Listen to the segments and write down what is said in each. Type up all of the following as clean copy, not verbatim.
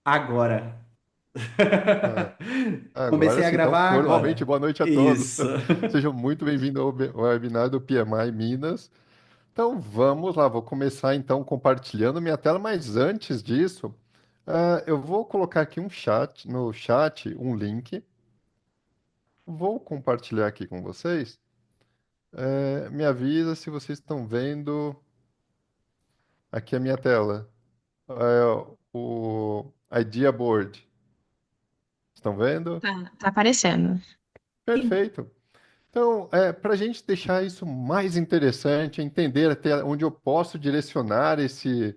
Agora. Ah, agora Comecei a sim, então, gravar formalmente, agora. boa noite a todos. Isso. Sejam muito bem-vindos ao webinar do PMI Minas. Então, vamos lá, vou começar então compartilhando minha tela, mas antes disso, eu vou colocar aqui no chat, um link. Vou compartilhar aqui com vocês. Me avisa se vocês estão vendo aqui a minha tela. O Idea Board. Estão vendo? Tá aparecendo. Perfeito. Então, para a gente deixar isso mais interessante, entender até onde eu posso direcionar esse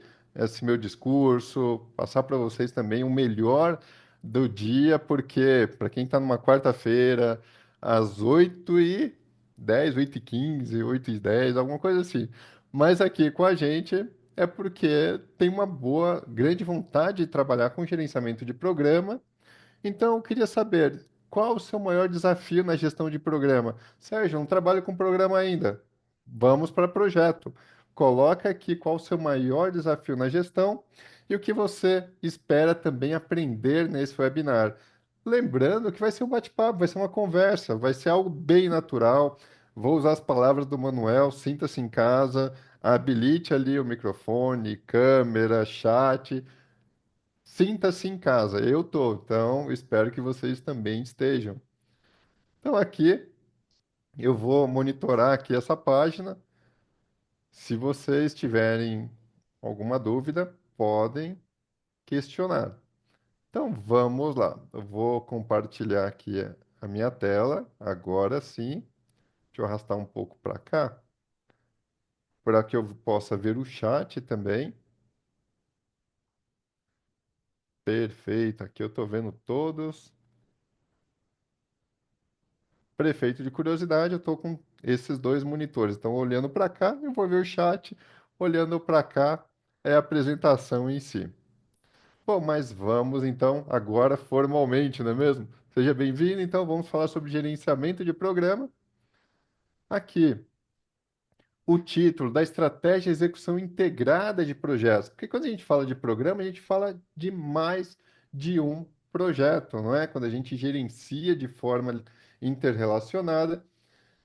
meu discurso, passar para vocês também o melhor do dia, porque para quem está numa quarta-feira, às 8h10, 8h15, 8h10, alguma coisa assim, mas aqui com a gente é porque tem uma boa, grande vontade de trabalhar com gerenciamento de programa. Então, eu queria saber qual o seu maior desafio na gestão de programa. Sérgio, não trabalho com programa ainda. Vamos para projeto. Coloca aqui qual o seu maior desafio na gestão e o que você espera também aprender nesse webinar. Lembrando que vai ser um bate-papo, vai ser uma conversa, vai ser algo bem natural. Vou usar as palavras do Manuel, sinta-se em casa, habilite ali o microfone, câmera, chat. Sinta-se em casa. Eu tô, então espero que vocês também estejam. Então aqui eu vou monitorar aqui essa página. Se vocês tiverem alguma dúvida, podem questionar. Então vamos lá. Eu vou compartilhar aqui a minha tela. Agora sim. Deixa eu arrastar um pouco para cá, para que eu possa ver o chat também. Perfeito. Aqui eu estou vendo todos. Prefeito de curiosidade, eu estou com esses dois monitores. Então, olhando para cá, eu vou ver o chat, olhando para cá, é a apresentação em si. Bom, mas vamos então agora formalmente, não é mesmo? Seja bem-vindo, então vamos falar sobre gerenciamento de programa. Aqui, o título da estratégia de execução integrada de projetos. Porque quando a gente fala de programa, a gente fala de mais de um projeto, não é? Quando a gente gerencia de forma interrelacionada.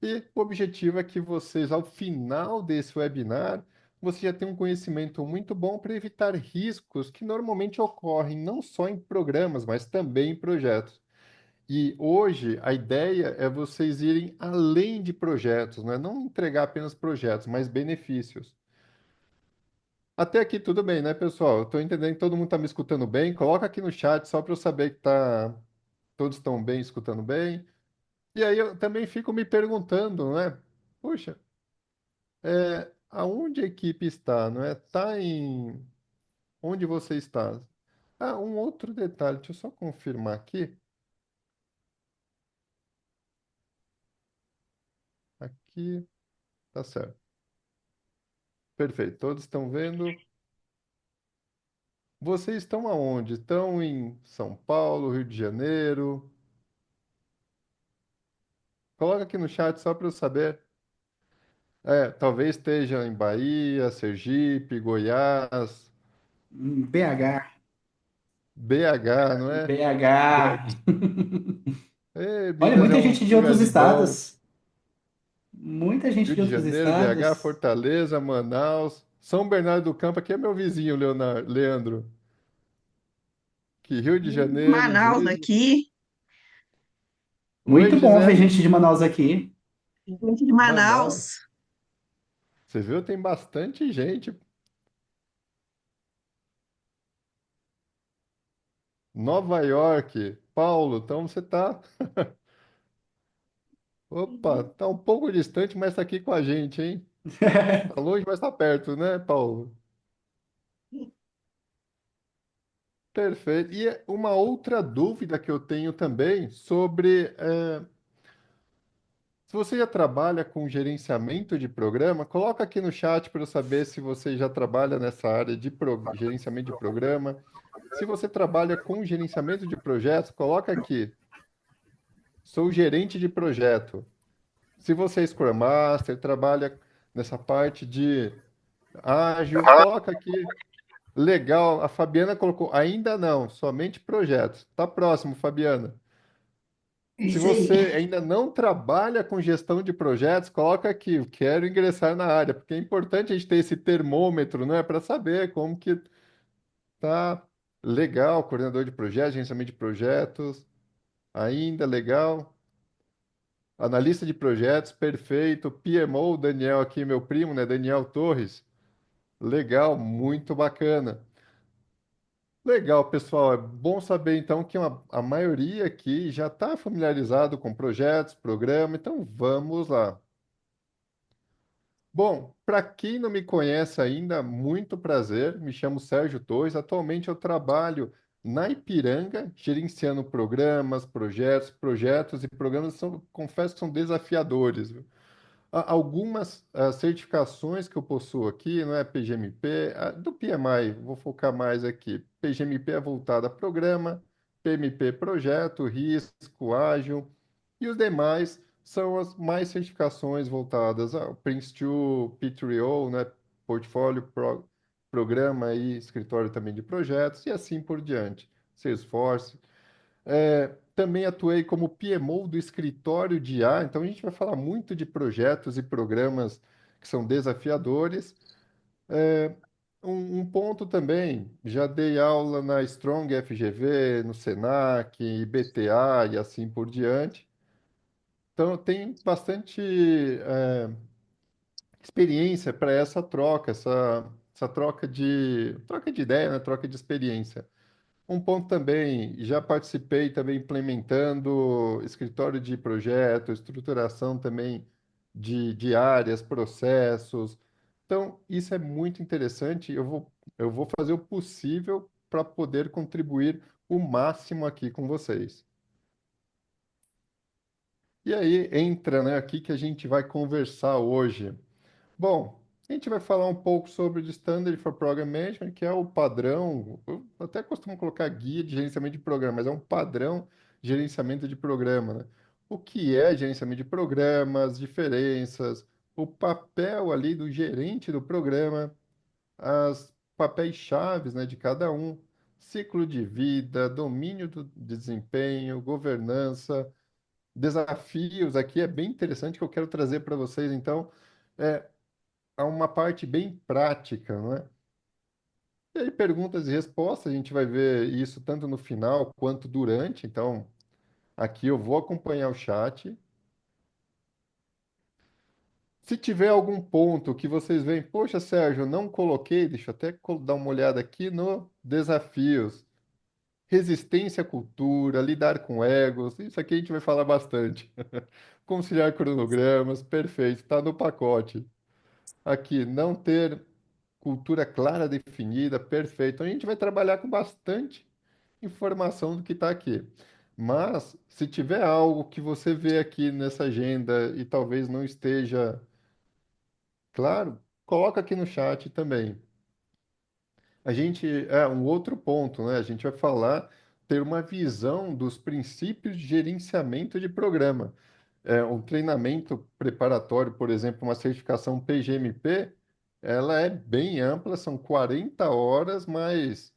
E o objetivo é que vocês, ao final desse webinar, você já tenham um conhecimento muito bom para evitar riscos que normalmente ocorrem não só em programas, mas também em projetos. E hoje a ideia é vocês irem além de projetos, né? Não entregar apenas projetos, mas benefícios. Até aqui tudo bem, né, pessoal? Estou entendendo que todo mundo está me escutando bem. Coloca aqui no chat só para eu saber que todos estão bem, escutando bem. E aí eu também fico me perguntando, né? Puxa, aonde a equipe está, não é? Está em onde você está. Ah, um outro detalhe, deixa eu só confirmar aqui. Aqui, tá certo. Perfeito, todos estão vendo. Vocês estão aonde? Estão em São Paulo, Rio de Janeiro? Coloca aqui no chat só para eu saber. Talvez esteja em Bahia, Sergipe, Goiás, BH. BH, não é? BH. Olha, Minas é muita um gente de outros lugarzinho bom. estados. Muita gente Rio de de outros Janeiro, BH, estados. Fortaleza, Manaus, São Bernardo do Campo, aqui é meu vizinho, Leandro. Que Rio de Janeiro, Manaus Juiz. aqui, Oi, Muito bom ver Gisele. gente de Manaus aqui. gente de Manaus. Manaus. Você viu? Tem bastante gente. Nova York, Paulo, então você tá. Opa, tá um pouco distante, mas tá aqui com a gente, hein? Tá longe, mas tá perto, né, Paulo? Perfeito. E uma outra dúvida que eu tenho também sobre se você já trabalha com gerenciamento de programa, coloca aqui no chat para eu saber se você já trabalha nessa área de gerenciamento de programa. Se você trabalha com gerenciamento de projetos, coloca aqui. Sou gerente de projeto. Se você é Scrum Master, trabalha nessa parte de ágil, coloca aqui. Legal, a Fabiana colocou, ainda não, somente projetos. Tá próximo, Fabiana. É Se isso aí. você ainda não trabalha com gestão de projetos, coloca aqui, eu quero ingressar na área, porque é importante a gente ter esse termômetro, né, para saber como que tá legal, coordenador de projetos, gerenciamento de projetos, ainda legal. Analista de projetos, perfeito. PMO, Daniel aqui, meu primo, né, Daniel Torres. Legal, muito bacana. Legal, pessoal. É bom saber então que a maioria aqui já está familiarizado com projetos, programa, então vamos lá. Bom, para quem não me conhece ainda, muito prazer. Me chamo Sérgio Torres. Atualmente eu trabalho na Ipiranga, gerenciando programas, projetos e programas são, confesso que são desafiadores, viu? Algumas certificações que eu possuo aqui, não é PGMP, do PMI, vou focar mais aqui. PGMP é voltada a programa, PMP projeto, risco, ágil, e os demais são as mais certificações voltadas ao Prince2, P3O, né, portfólio, programa e escritório também de projetos, e assim por diante. Salesforce. Também atuei como PMO do escritório de IA, então a gente vai falar muito de projetos e programas que são desafiadores. É, um ponto também, já dei aula na Strong FGV, no Senac, IBTA e assim por diante. Então tem bastante experiência para essa troca, essa troca de ideia, né? Troca de experiência. Um ponto também, já participei também implementando escritório de projeto, estruturação também de áreas, processos. Então, isso é muito interessante. Eu vou fazer o possível para poder contribuir o máximo aqui com vocês. E aí entra, né, aqui que a gente vai conversar hoje. Bom, a gente vai falar um pouco sobre o Standard for Program Management, que é o padrão, eu até costumo colocar guia de gerenciamento de programa, mas é um padrão de gerenciamento de programa, né? O que é gerenciamento de programa, as diferenças, o papel ali do gerente do programa, as papéis chaves, né, de cada um, ciclo de vida, domínio do desempenho, governança, desafios. Aqui é bem interessante que eu quero trazer para vocês, então. É, a uma parte bem prática, não é? E aí, perguntas e respostas, a gente vai ver isso tanto no final quanto durante. Então, aqui eu vou acompanhar o chat. Se tiver algum ponto que vocês veem, poxa, Sérgio, eu não coloquei, deixa eu até dar uma olhada aqui no desafios. Resistência à cultura, lidar com egos, isso aqui a gente vai falar bastante. Conciliar cronogramas, perfeito, está no pacote. Aqui, não ter cultura clara, definida, perfeito. Então, a gente vai trabalhar com bastante informação do que está aqui. Mas, se tiver algo que você vê aqui nessa agenda e talvez não esteja claro, coloca aqui no chat também. Um outro ponto, né? A gente vai falar, ter uma visão dos princípios de gerenciamento de programa. Um treinamento preparatório, por exemplo, uma certificação PGMP, ela é bem ampla, são 40 horas, mas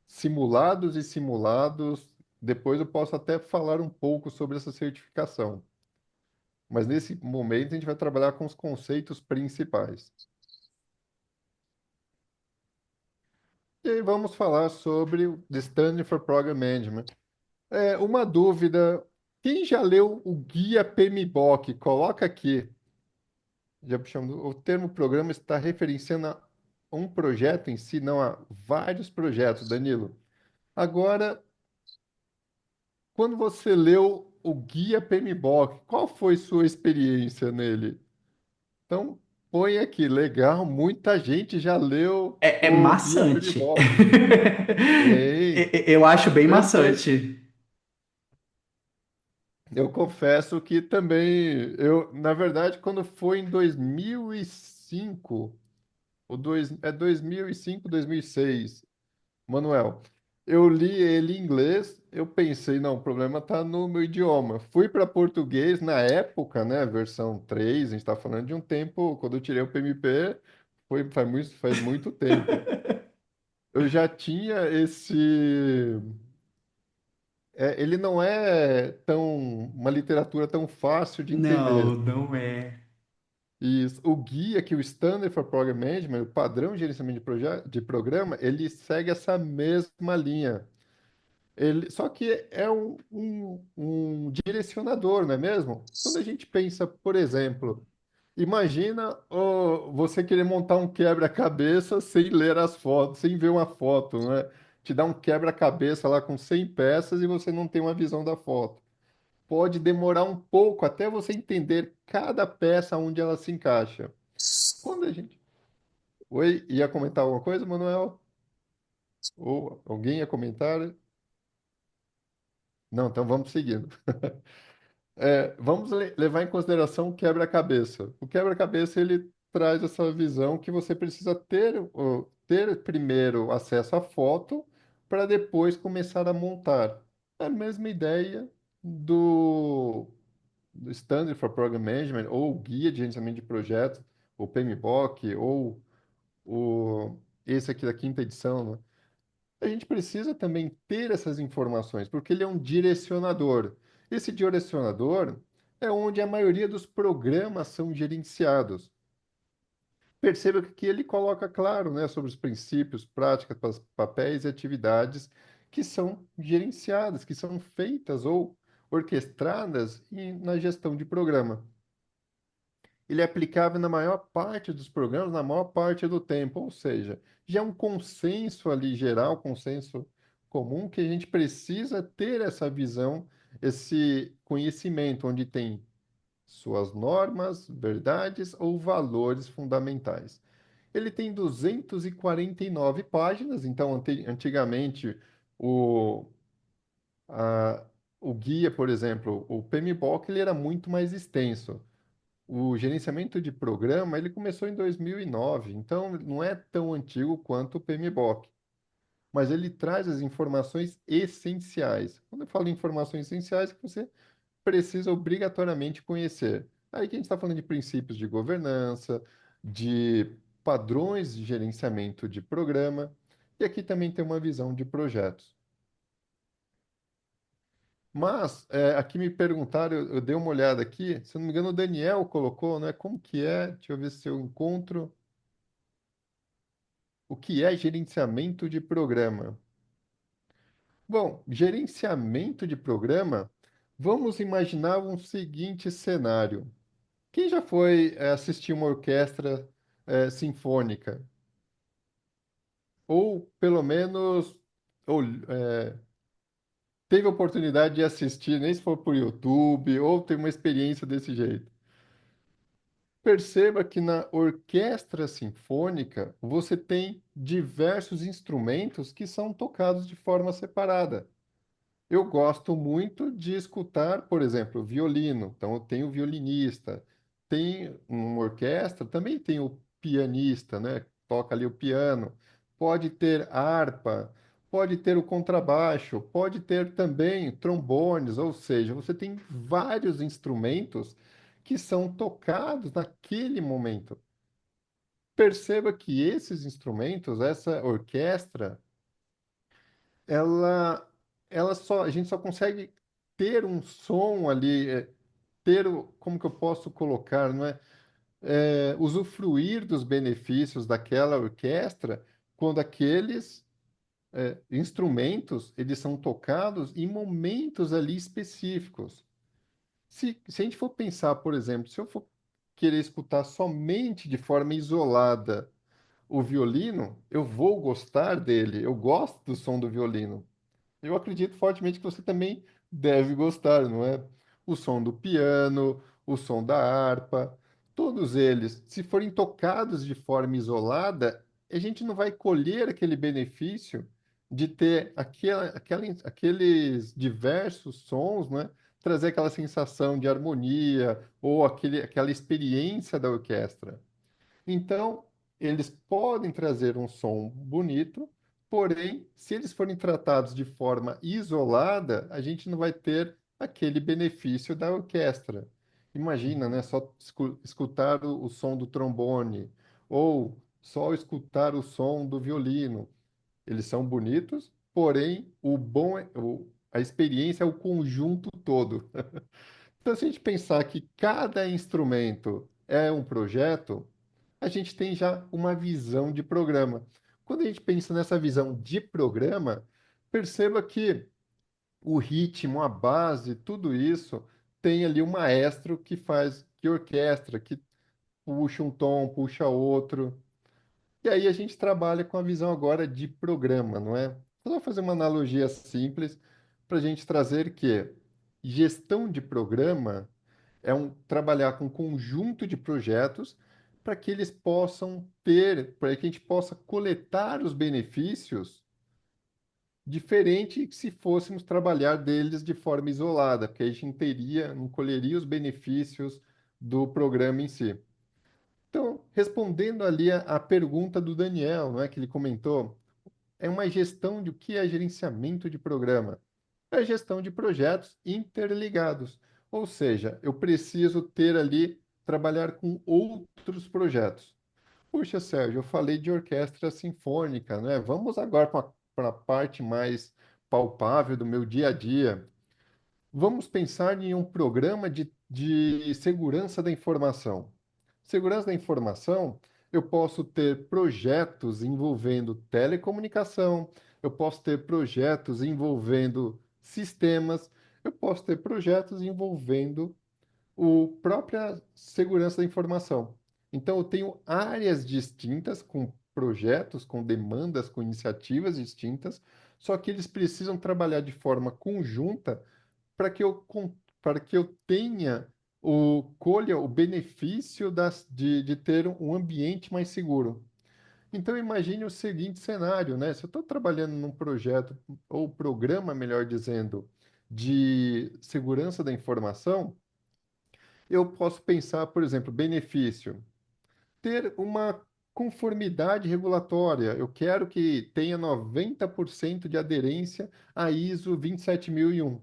simulados e simulados. Depois eu posso até falar um pouco sobre essa certificação. Mas nesse momento a gente vai trabalhar com os conceitos principais. E aí vamos falar sobre o The Standard for Program Management. Uma dúvida, quem já leu o guia PMBOK? Coloca aqui. Já puxamos, o termo programa está referenciando a um projeto em si, não a vários projetos, Danilo. Agora, quando você leu o guia PMBOK, qual foi sua experiência nele? Então, põe aqui, legal, muita gente já leu É o guia maçante. PMBOK. Ei, Eu acho bem perfeito. maçante. Eu confesso que também, na verdade, quando foi em 2005, 2005, 2006, Manuel, eu li ele em inglês, eu pensei, não, o problema está no meu idioma. Fui para português na época, né, versão 3. A gente está falando de um tempo, quando eu tirei o PMP, faz muito tempo. eu já tinha esse. Ele não é uma literatura tão fácil de Não, entender. não é. E o guia que o Standard for Program Management, o padrão de gerenciamento de programa, ele segue essa mesma linha. Só que é um direcionador, não é mesmo? Quando a gente pensa, por exemplo, imagina você querer montar um quebra-cabeça sem ler as fotos, sem ver uma foto, né? Te dá um quebra-cabeça lá com 100 peças e você não tem uma visão da foto. Pode demorar um pouco até você entender cada peça onde ela se encaixa. Quando a gente. Oi, ia comentar alguma coisa, Manuel? Ou alguém ia comentar? Não, então vamos seguindo. Vamos levar em consideração o quebra-cabeça. O quebra-cabeça ele traz essa visão que você precisa ter primeiro acesso à foto para depois começar a montar. É a mesma ideia do Standard for Program Management ou o Guia de Gerenciamento de Projetos, o PMBOK ou o, esse aqui da quinta edição, né? A gente precisa também ter essas informações, porque ele é um direcionador. Esse direcionador é onde a maioria dos programas são gerenciados. Perceba que ele coloca claro, né, sobre os princípios, práticas, papéis e atividades que são gerenciadas, que são feitas ou orquestradas na gestão de programa. Ele é aplicável na maior parte dos programas, na maior parte do tempo, ou seja, já é um consenso ali geral, consenso comum, que a gente precisa ter essa visão, esse conhecimento, onde tem suas normas, verdades ou valores fundamentais. Ele tem 249 páginas, então antigamente o, a- o guia, por exemplo, o PMBOK, ele era muito mais extenso. O gerenciamento de programa, ele começou em 2009, então não é tão antigo quanto o PMBOK, mas ele traz as informações essenciais. Quando eu falo em informações essenciais, é que você precisa obrigatoriamente conhecer. Aí que a gente está falando de princípios de governança, de padrões de gerenciamento de programa, e aqui também tem uma visão de projetos. Mas, aqui me perguntaram, eu dei uma olhada aqui, se eu não me engano, o Daniel colocou, né? Como que é? Deixa eu ver se eu encontro. O que é gerenciamento de programa? Bom, gerenciamento de programa, vamos imaginar um seguinte cenário. Quem já foi assistir uma orquestra sinfônica? Ou pelo menos ou, teve a oportunidade de assistir, nem se for por YouTube, ou tem uma experiência desse jeito. Perceba que na orquestra sinfônica você tem diversos instrumentos que são tocados de forma separada. Eu gosto muito de escutar, por exemplo, violino. Então, eu tenho violinista. Tem uma orquestra, também tem o pianista, né? Toca ali o piano. Pode ter harpa, pode ter o contrabaixo, pode ter também trombones, ou seja, você tem vários instrumentos que são tocados naquele momento. Perceba que esses instrumentos, essa orquestra, ela, a gente só consegue ter um som ali, como que eu posso colocar, não é? Usufruir dos benefícios daquela orquestra quando aqueles instrumentos, eles são tocados em momentos ali específicos. Se a gente for pensar, por exemplo, se eu for querer escutar somente de forma isolada o violino, eu vou gostar dele, eu gosto do som do violino. Eu acredito fortemente que você também deve gostar, não é? O som do piano, o som da harpa, todos eles, se forem tocados de forma isolada, a gente não vai colher aquele benefício de ter aqueles diversos sons, né? Trazer aquela sensação de harmonia ou aquela experiência da orquestra. Então, eles podem trazer um som bonito, porém, se eles forem tratados de forma isolada, a gente não vai ter aquele benefício da orquestra. Imagina, né? Só escutar o som do trombone ou só escutar o som do violino. eles são bonitos, porém a experiência é o conjunto todo. Então, se a gente pensar que cada instrumento é um projeto, a gente tem já uma visão de programa. Quando a gente pensa nessa visão de programa, perceba que o ritmo, a base, tudo isso tem ali um maestro que faz, que orquestra, que puxa um tom, puxa outro. E aí a gente trabalha com a visão agora de programa, não é? Vou fazer uma analogia simples para a gente trazer que gestão de programa é trabalhar com um conjunto de projetos para que eles possam ter, para que a gente possa coletar os benefícios diferente que se fôssemos trabalhar deles de forma isolada, porque a gente não colheria os benefícios do programa em si. Então, respondendo ali a pergunta do Daniel, não é, que ele comentou, é uma gestão de o que é gerenciamento de programa? É gestão de projetos interligados. Ou seja, eu preciso ter ali, trabalhar com outros projetos. Puxa, Sérgio, eu falei de orquestra sinfônica, né? Vamos agora para a parte mais palpável do meu dia a dia. Vamos pensar em um programa de segurança da informação. Segurança da informação, eu posso ter projetos envolvendo telecomunicação, eu posso ter projetos envolvendo sistemas, eu posso ter projetos envolvendo o própria segurança da informação. Então, eu tenho áreas distintas, com projetos, com demandas, com iniciativas distintas, só que eles precisam trabalhar de forma conjunta para que para que eu tenha colha o benefício de ter um ambiente mais seguro. Então imagine o seguinte cenário, né? Se eu estou trabalhando num projeto ou programa, melhor dizendo, de segurança da informação, eu posso pensar, por exemplo, benefício, ter uma conformidade regulatória. Eu quero que tenha 90% de aderência à ISO 27001.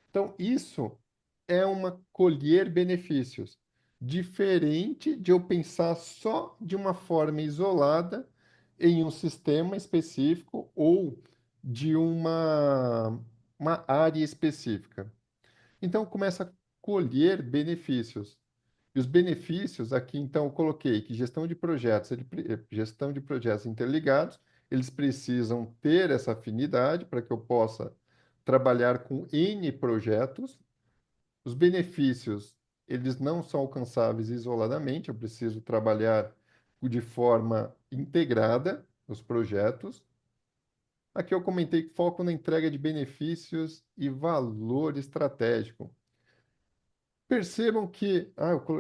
Então, isso é uma colher benefícios, diferente de eu pensar só de uma forma isolada em um sistema específico ou de uma área específica. Então, começa a colher benefícios. E os benefícios, aqui então eu coloquei que gestão de projetos, gestão de projetos interligados, eles precisam ter essa afinidade para que eu possa trabalhar com N projetos. Os benefícios, eles não são alcançáveis isoladamente, eu preciso trabalhar de forma integrada os projetos. Aqui eu comentei que foco na entrega de benefícios e valor estratégico. Percebam que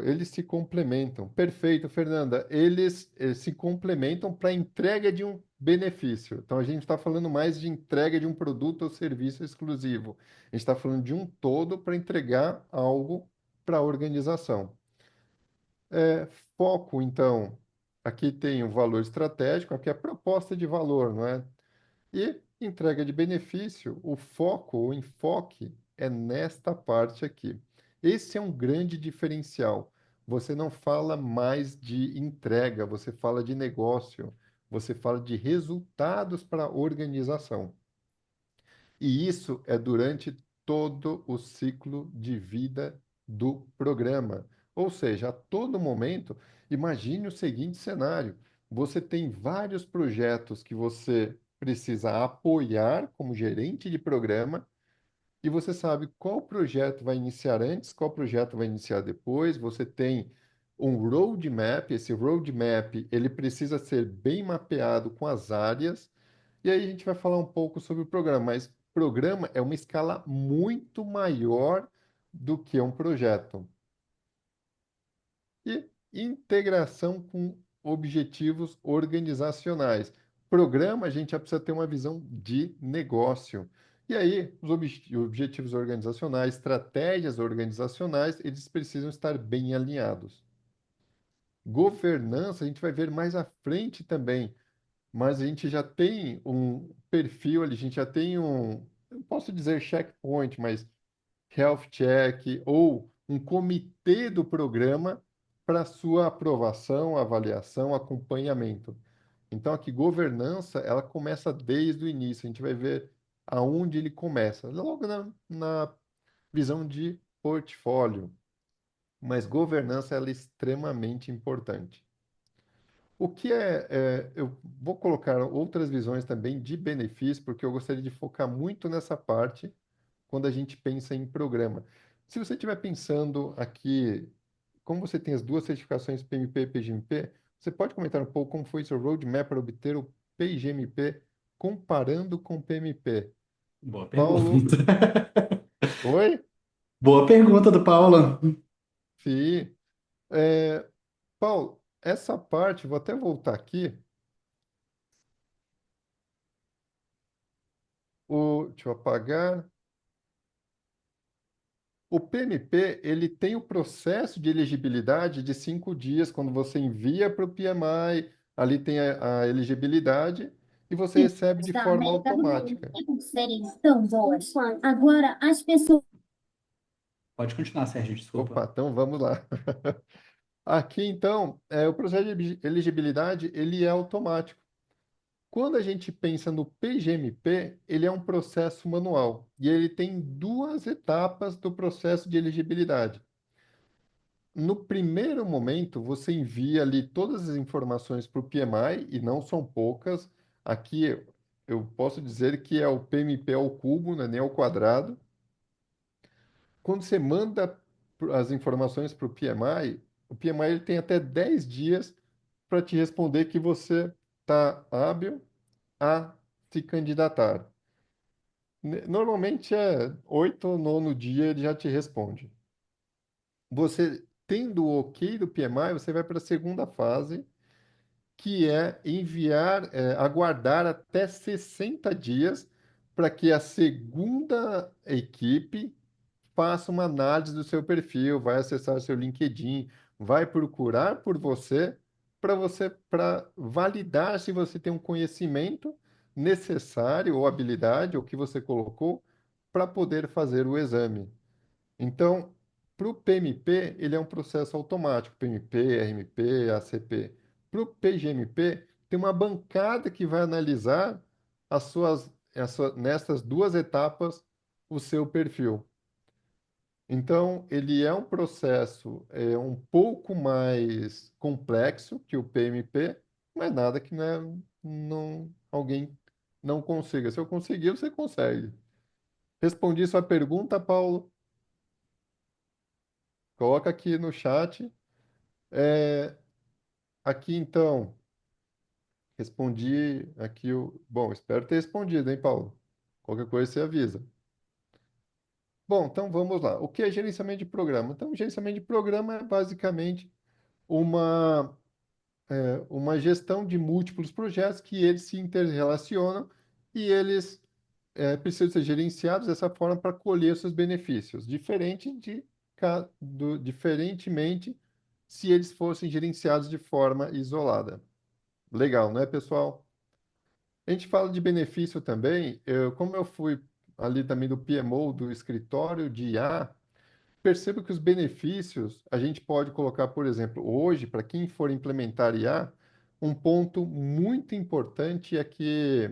eles se complementam. Perfeito, Fernanda. Eles se complementam para a entrega de um benefício. Então, a gente está falando mais de entrega de um produto ou serviço exclusivo. A gente está falando de um todo para entregar algo para a organização. É, foco, então, aqui tem o valor estratégico, aqui é a proposta de valor, não é? E entrega de benefício, o foco, o enfoque é nesta parte aqui. Esse é um grande diferencial. Você não fala mais de entrega, você fala de negócio, você fala de resultados para a organização. E isso é durante todo o ciclo de vida do programa. Ou seja, a todo momento, imagine o seguinte cenário: você tem vários projetos que você precisa apoiar como gerente de programa, e você sabe qual projeto vai iniciar antes, qual projeto vai iniciar depois. Você tem um roadmap, esse roadmap ele precisa ser bem mapeado com as áreas, e aí a gente vai falar um pouco sobre o programa, mas programa é uma escala muito maior do que um projeto. E integração com objetivos organizacionais. Programa, a gente já precisa ter uma visão de negócio. E aí, os objetivos organizacionais, estratégias organizacionais, eles precisam estar bem alinhados. Governança, a gente vai ver mais à frente também, mas a gente já tem um perfil ali, a gente já tem eu posso dizer checkpoint, mas health check ou um comitê do programa para sua aprovação, avaliação, acompanhamento. Então, aqui, governança, ela começa desde o início. A gente vai ver aonde ele começa, logo na visão de portfólio. Mas governança, ela é extremamente importante. O que eu vou colocar outras visões também de benefício, porque eu gostaria de focar muito nessa parte quando a gente pensa em programa. Se você estiver pensando aqui, como você tem as duas certificações PMP e PGMP, você pode comentar um pouco como foi seu roadmap para obter o PGMP comparando com o PMP? Boa Paulo, pergunta. oi? Boa pergunta do Paulo. Sim. É, Paulo, essa parte, vou até voltar aqui. Deixa eu apagar. O PMP, ele tem o processo de elegibilidade de 5 dias, quando você envia para o PMI, ali tem a elegibilidade e você recebe de Da forma América do Sul, automática. e por serem tão boas. Agora, as pessoas. Pode continuar, Sérgio, Opa, desculpa. então vamos lá. Aqui, então, o processo de elegibilidade, ele é automático. Quando a gente pensa no PGMP, ele é um processo manual e ele tem duas etapas do processo de elegibilidade. No primeiro momento, você envia ali todas as informações para o PMI, e não são poucas. Aqui eu posso dizer que é o PMP ao cubo, não é nem ao quadrado. Quando você manda as informações para o PMI ele tem até 10 dias para te responder que você está hábil a se candidatar. Normalmente é 8 ou 9 dia ele já te responde. Você tendo o ok do PMI, você vai para a segunda fase, que é enviar, aguardar até 60 dias para que a segunda equipe faça uma análise do seu perfil, vai acessar seu LinkedIn, vai procurar por para validar se você tem um conhecimento necessário ou habilidade, ou que você colocou, para poder fazer o exame. Então, para o PMP, ele é um processo automático, PMP, RMP, ACP. Para o PGMP, tem uma bancada que vai analisar nessas duas etapas o seu perfil. Então, ele é um processo um pouco mais complexo que o PMP, mas nada que alguém não consiga. Se eu conseguir, você consegue. Respondi sua pergunta, Paulo? Coloca aqui no chat. É, aqui então, respondi aqui o. Bom, espero ter respondido, hein, Paulo? Qualquer coisa você avisa. Bom, então vamos lá. O que é gerenciamento de programa? Então, gerenciamento de programa é basicamente uma, uma gestão de múltiplos projetos que eles se interrelacionam e eles precisam ser gerenciados dessa forma para colher seus benefícios, diferentemente se eles fossem gerenciados de forma isolada. Legal, né, pessoal? A gente fala de benefício também. Como eu fui ali também do PMO, do escritório de IA, percebo que os benefícios a gente pode colocar, por exemplo, hoje, para quem for implementar IA, um ponto muito importante é que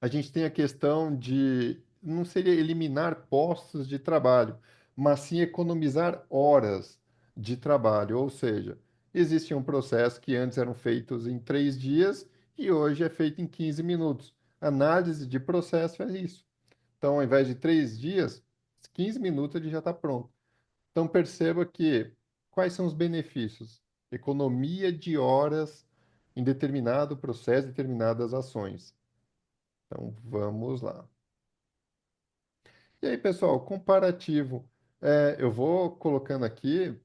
a gente tem a questão de, não seria eliminar postos de trabalho, mas sim economizar horas de trabalho. Ou seja, existia um processo que antes eram feitos em 3 dias e hoje é feito em 15 minutos. Análise de processo é isso. Então, ao invés de 3 dias, 15 minutos ele já está pronto. Então, perceba que quais são os benefícios? Economia de horas em determinado processo, determinadas ações. Então, vamos lá. E aí, pessoal, comparativo. Eu vou colocando aqui.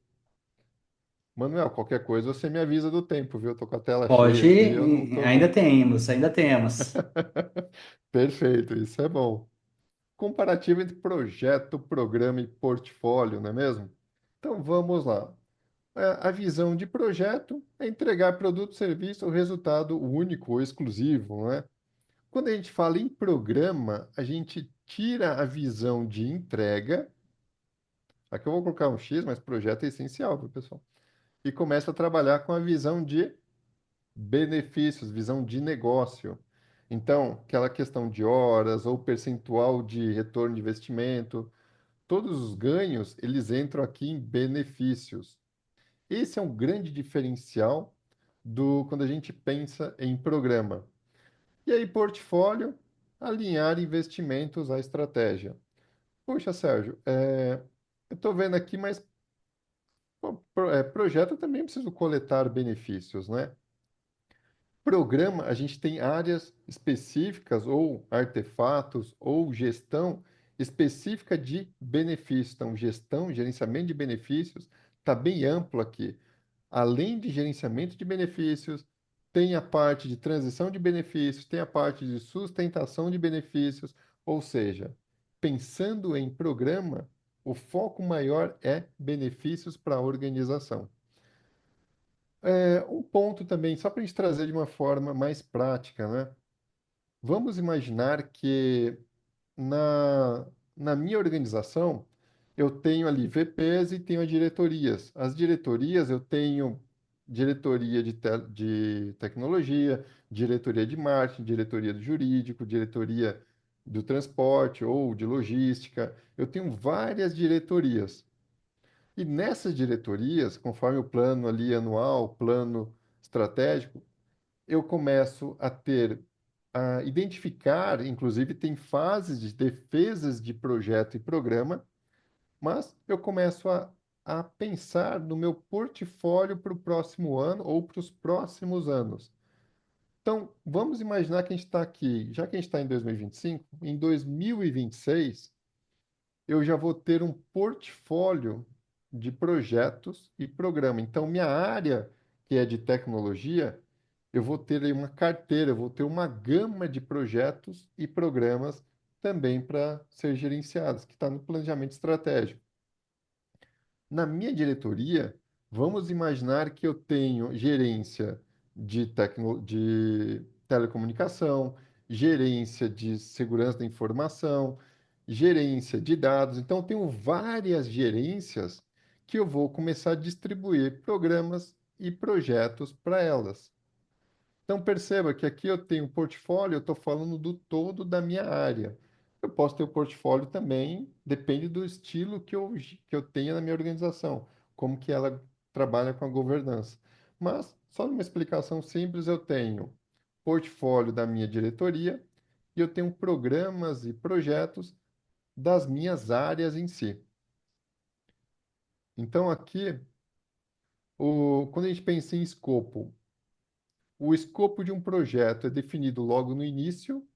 Manuel, qualquer coisa você me avisa do tempo, viu? Eu tô com a tela cheia Pode, aqui, eu não tô ainda vendo. temos, ainda temos. Perfeito, isso é bom. Comparativo entre projeto, programa e portfólio, não é mesmo? Então, vamos lá. A visão de projeto é entregar produto, serviço ou resultado único ou exclusivo, não é? Quando a gente fala em programa, a gente tira a visão de entrega. Aqui eu vou colocar um X, mas projeto é essencial, viu, pessoal? E começa a trabalhar com a visão de benefícios, visão de negócio. Então, aquela questão de horas ou percentual de retorno de investimento, todos os ganhos, eles entram aqui em benefícios. Esse é um grande diferencial do quando a gente pensa em programa. E aí, portfólio, alinhar investimentos à estratégia. Poxa, Sérgio, eu estou vendo aqui, mas pô, projeto eu também preciso coletar benefícios, né? Programa, a gente tem áreas específicas ou artefatos ou gestão específica de benefícios. Então, gestão, gerenciamento de benefícios está bem amplo aqui. Além de gerenciamento de benefícios, tem a parte de transição de benefícios, tem a parte de sustentação de benefícios, ou seja, pensando em programa, o foco maior é benefícios para a organização. Um ponto também, só para a gente trazer de uma forma mais prática, né? Vamos imaginar que na, na minha organização, eu tenho ali VPs e tenho as diretorias. As diretorias, eu tenho diretoria de tecnologia, diretoria de marketing, diretoria do jurídico, diretoria do transporte ou de logística. Eu tenho várias diretorias. E nessas diretorias, conforme o plano ali anual, plano estratégico, eu começo a identificar, inclusive tem fases de defesas de projeto e programa, mas eu começo a pensar no meu portfólio para o próximo ano ou para os próximos anos. Então, vamos imaginar que a gente está aqui, já que a gente está em 2025, em 2026, eu já vou ter um portfólio de projetos e programa. Então, minha área, que é de tecnologia, eu vou ter aí uma carteira, eu vou ter uma gama de projetos e programas também para ser gerenciados, que está no planejamento estratégico. Na minha diretoria, vamos imaginar que eu tenho gerência de telecomunicação, gerência de segurança da informação, gerência de dados. Então, eu tenho várias gerências que eu vou começar a distribuir programas e projetos para elas. Então perceba que aqui eu tenho portfólio, eu estou falando do todo da minha área. Eu posso ter o portfólio também, depende do estilo que eu tenha na minha organização, como que ela trabalha com a governança. Mas, só numa explicação simples, eu tenho portfólio da minha diretoria e eu tenho programas e projetos das minhas áreas em si. Então aqui, quando a gente pensa em escopo, o escopo de um projeto é definido logo no início.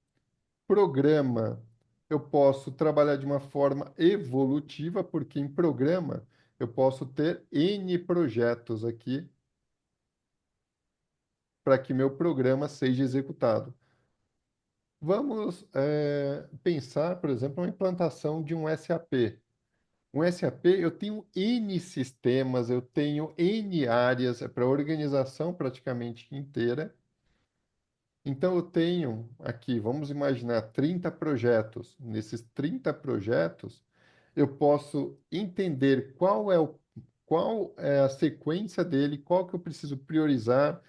Programa, eu posso trabalhar de uma forma evolutiva, porque em programa eu posso ter N projetos aqui para que meu programa seja executado. Vamos, pensar, por exemplo, uma implantação de um SAP. Um SAP, eu tenho N sistemas, eu tenho N áreas, é para a organização praticamente inteira. Então, eu tenho aqui, vamos imaginar, 30 projetos. Nesses 30 projetos, eu posso entender qual é a sequência dele, qual que eu preciso priorizar.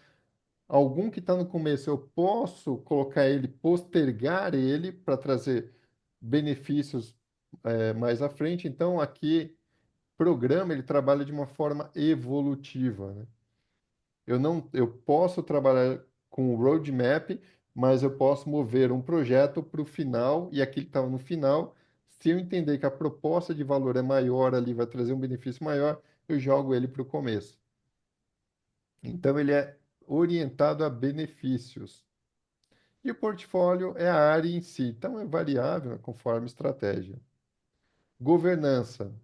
Algum que está no começo, eu posso colocar ele, postergar ele para trazer benefícios, mais à frente. Então, aqui, programa, ele trabalha de uma forma evolutiva, né? Eu posso trabalhar com o roadmap, mas eu posso mover um projeto para o final e aquele que estava no final, se eu entender que a proposta de valor é maior ali, vai trazer um benefício maior, eu jogo ele para o começo. Então ele é orientado a benefícios. E o portfólio é a área em si, então é variável, né, conforme estratégia. Governança.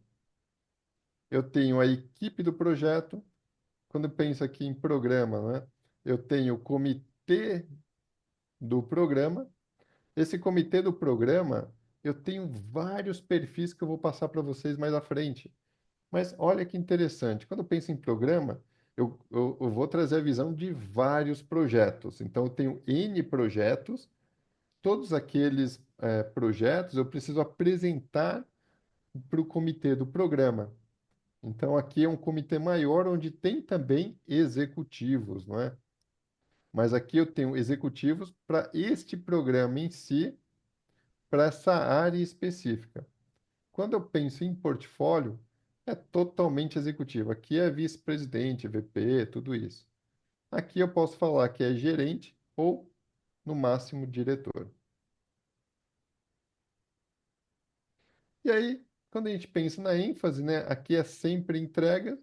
Eu tenho a equipe do projeto. Quando eu penso aqui em programa, né? Eu tenho o comitê do programa. Esse comitê do programa, eu tenho vários perfis que eu vou passar para vocês mais à frente. Mas olha que interessante, quando eu penso em programa, eu vou trazer a visão de vários projetos. Então, eu tenho N projetos, todos aqueles projetos eu preciso apresentar para o comitê do programa. Então, aqui é um comitê maior onde tem também executivos, não é? mas aqui eu tenho executivos para este programa em si, para essa área específica. Quando eu penso em portfólio, é totalmente executivo. Aqui é vice-presidente, VP, tudo isso. Aqui eu posso falar que é gerente ou, no máximo, diretor. E aí, quando a gente pensa na ênfase, né, aqui é sempre entrega,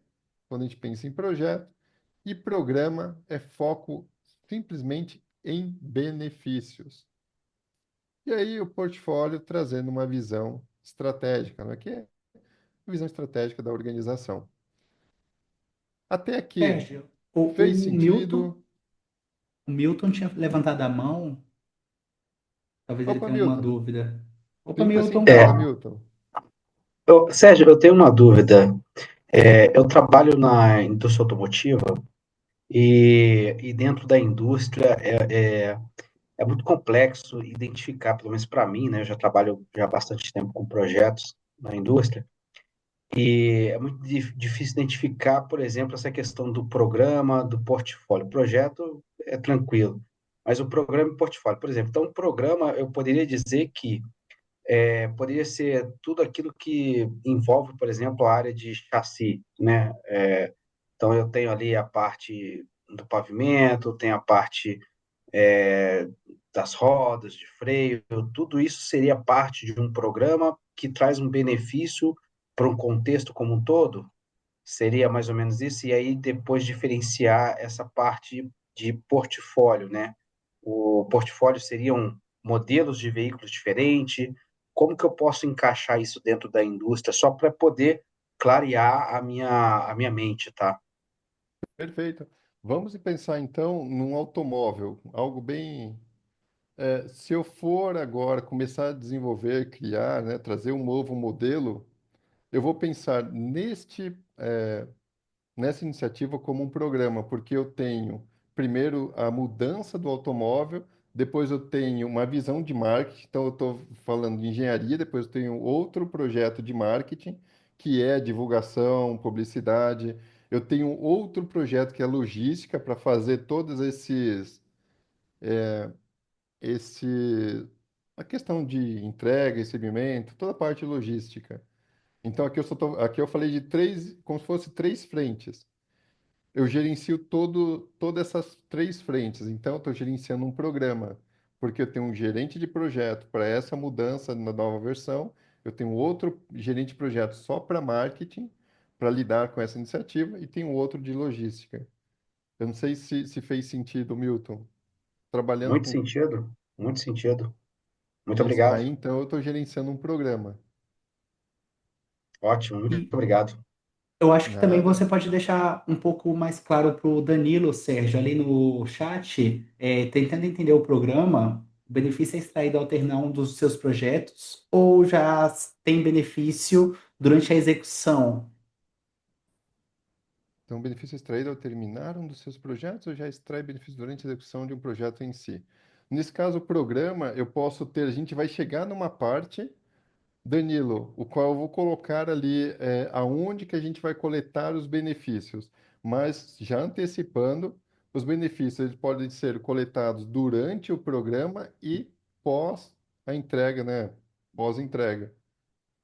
quando a gente pensa em projeto, e programa é foco simplesmente em benefícios. E aí o portfólio trazendo uma visão estratégica, né, que é a visão estratégica da organização. Até aqui, Sérgio, fez sentido? o Milton tinha levantado a mão, talvez ele Opa, tenha alguma Milton, dúvida. Opa, 30 Milton. sentada, É, Milton. Sérgio, eu tenho uma dúvida. Eu trabalho na indústria automotiva e dentro da indústria é muito complexo identificar, pelo menos para mim, né? Eu já trabalho já há bastante tempo com projetos na indústria e é muito difícil identificar, por exemplo, essa questão do programa, do portfólio. O projeto é tranquilo, mas o programa e o portfólio, por exemplo. Então, o programa, eu poderia dizer que poderia ser tudo aquilo que envolve, por exemplo, a área de chassi, né? Então, eu tenho ali a parte do pavimento, tenho a parte é, das rodas, de freio, tudo isso seria parte de um programa que traz um benefício para um contexto como um todo? Seria mais ou menos isso? E aí, depois diferenciar essa parte de portfólio, né? O portfólio seriam modelos de veículos diferentes. Como que eu posso encaixar isso dentro da indústria, só para poder clarear a minha mente, tá? Perfeito. Vamos pensar então num automóvel, algo bem. Se eu for agora começar a desenvolver, criar, né, trazer um novo modelo, eu vou pensar nessa iniciativa como um programa, porque eu tenho primeiro a mudança do automóvel, depois eu tenho uma visão de marketing, então eu estou falando de engenharia, depois eu tenho outro projeto de marketing, que é divulgação, publicidade. Eu tenho outro projeto que é logística para fazer todos esse, a questão de entrega, recebimento, toda a parte logística. Então aqui eu falei de três, como se fosse três frentes. Eu gerencio todas essas três frentes. Então, eu estou gerenciando um programa, porque eu tenho um gerente de projeto para essa mudança na nova versão, eu tenho outro gerente de projeto só para marketing, para lidar com essa iniciativa, e tenho outro de logística. Eu não sei se fez sentido, Milton, trabalhando Muito com sentido, muito sentido. Muito isso. Aí, obrigado. então, eu estou gerenciando um programa. Ótimo, muito E obrigado. eu acho que também Nada. você pode deixar um pouco mais claro para o Danilo, Sérgio, ali no chat, tentando entender o programa, o benefício é extraído ao terminar um dos seus projetos ou já tem benefício durante a execução? Então, o benefício extraído ao terminar um dos seus projetos ou já extrai benefício durante a execução de um projeto em si? Nesse caso, o programa, eu posso ter, a gente vai chegar numa parte, Danilo, o qual eu vou colocar ali aonde que a gente vai coletar os benefícios. Mas, já antecipando, os benefícios eles podem ser coletados durante o programa e pós a entrega, né? Pós-entrega.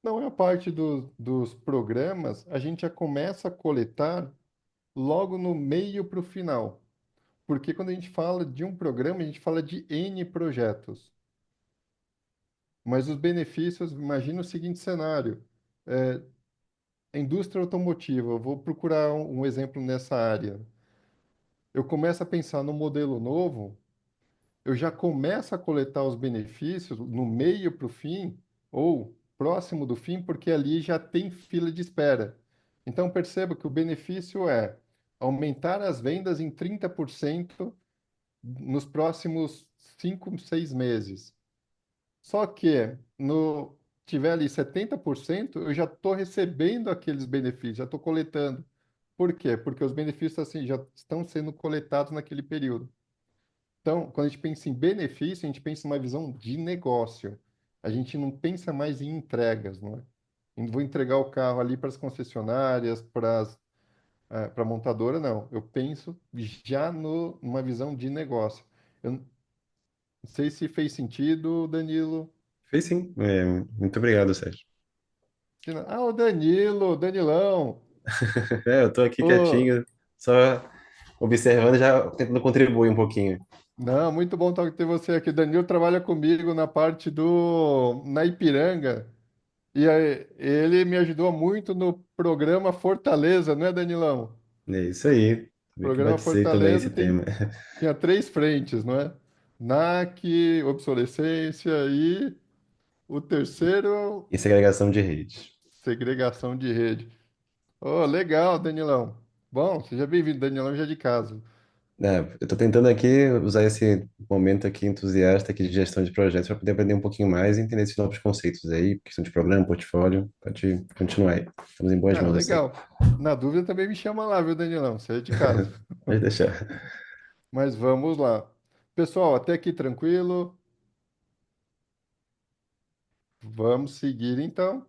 Não é a parte dos programas, a gente já começa a coletar logo no meio para o final. Porque quando a gente fala de um programa, a gente fala de N projetos. Mas os benefícios, imagina o seguinte cenário: é, a indústria automotiva, eu vou procurar um exemplo nessa área. Eu começo a pensar no modelo novo, eu já começo a coletar os benefícios no meio para o fim, ou próximo do fim, porque ali já tem fila de espera. Então perceba que o benefício é aumentar as vendas em 30% nos próximos 5, 6 meses. Só que no tiver ali 70%, eu já estou recebendo aqueles benefícios, já estou coletando. Por quê? Porque os benefícios assim já estão sendo coletados naquele período. Então, quando a gente pensa em benefício, a gente pensa em uma visão de negócio. A gente não pensa mais em entregas, não é? Eu vou entregar o carro ali para as concessionárias, Para montadora, não. Eu penso já no, numa visão de negócio. Eu não sei se fez sentido, Danilo. Fez sim. Muito obrigado, Sérgio. Ah, o Danilo, Danilão. Eu tô aqui Ô, quietinho, só observando, já tentando contribuir um pouquinho. não, muito bom ter você aqui. Danilo trabalha comigo na parte na Ipiranga. E aí, ele me ajudou muito no programa Fortaleza, não é, Danilão? É isso aí. Vi que Programa batizei também Fortaleza esse tema. tinha três frentes, não é? NAC, obsolescência e o terceiro, E segregação de rede. segregação de rede. Oh, legal, Danilão. Bom, seja bem-vindo, Danilão, já é de casa. Eu tô tentando aqui usar esse momento aqui entusiasta aqui de gestão de projetos para poder aprender um pouquinho mais e entender esses novos conceitos aí, questão de programa, portfólio. Pode continuar aí. Estamos em boas Ah, mãos, eu sei. legal. Na dúvida também me chama lá, viu, Danilão? Você é de casa. Pode deixar. Mas vamos lá. Pessoal, até aqui tranquilo. Vamos seguir então.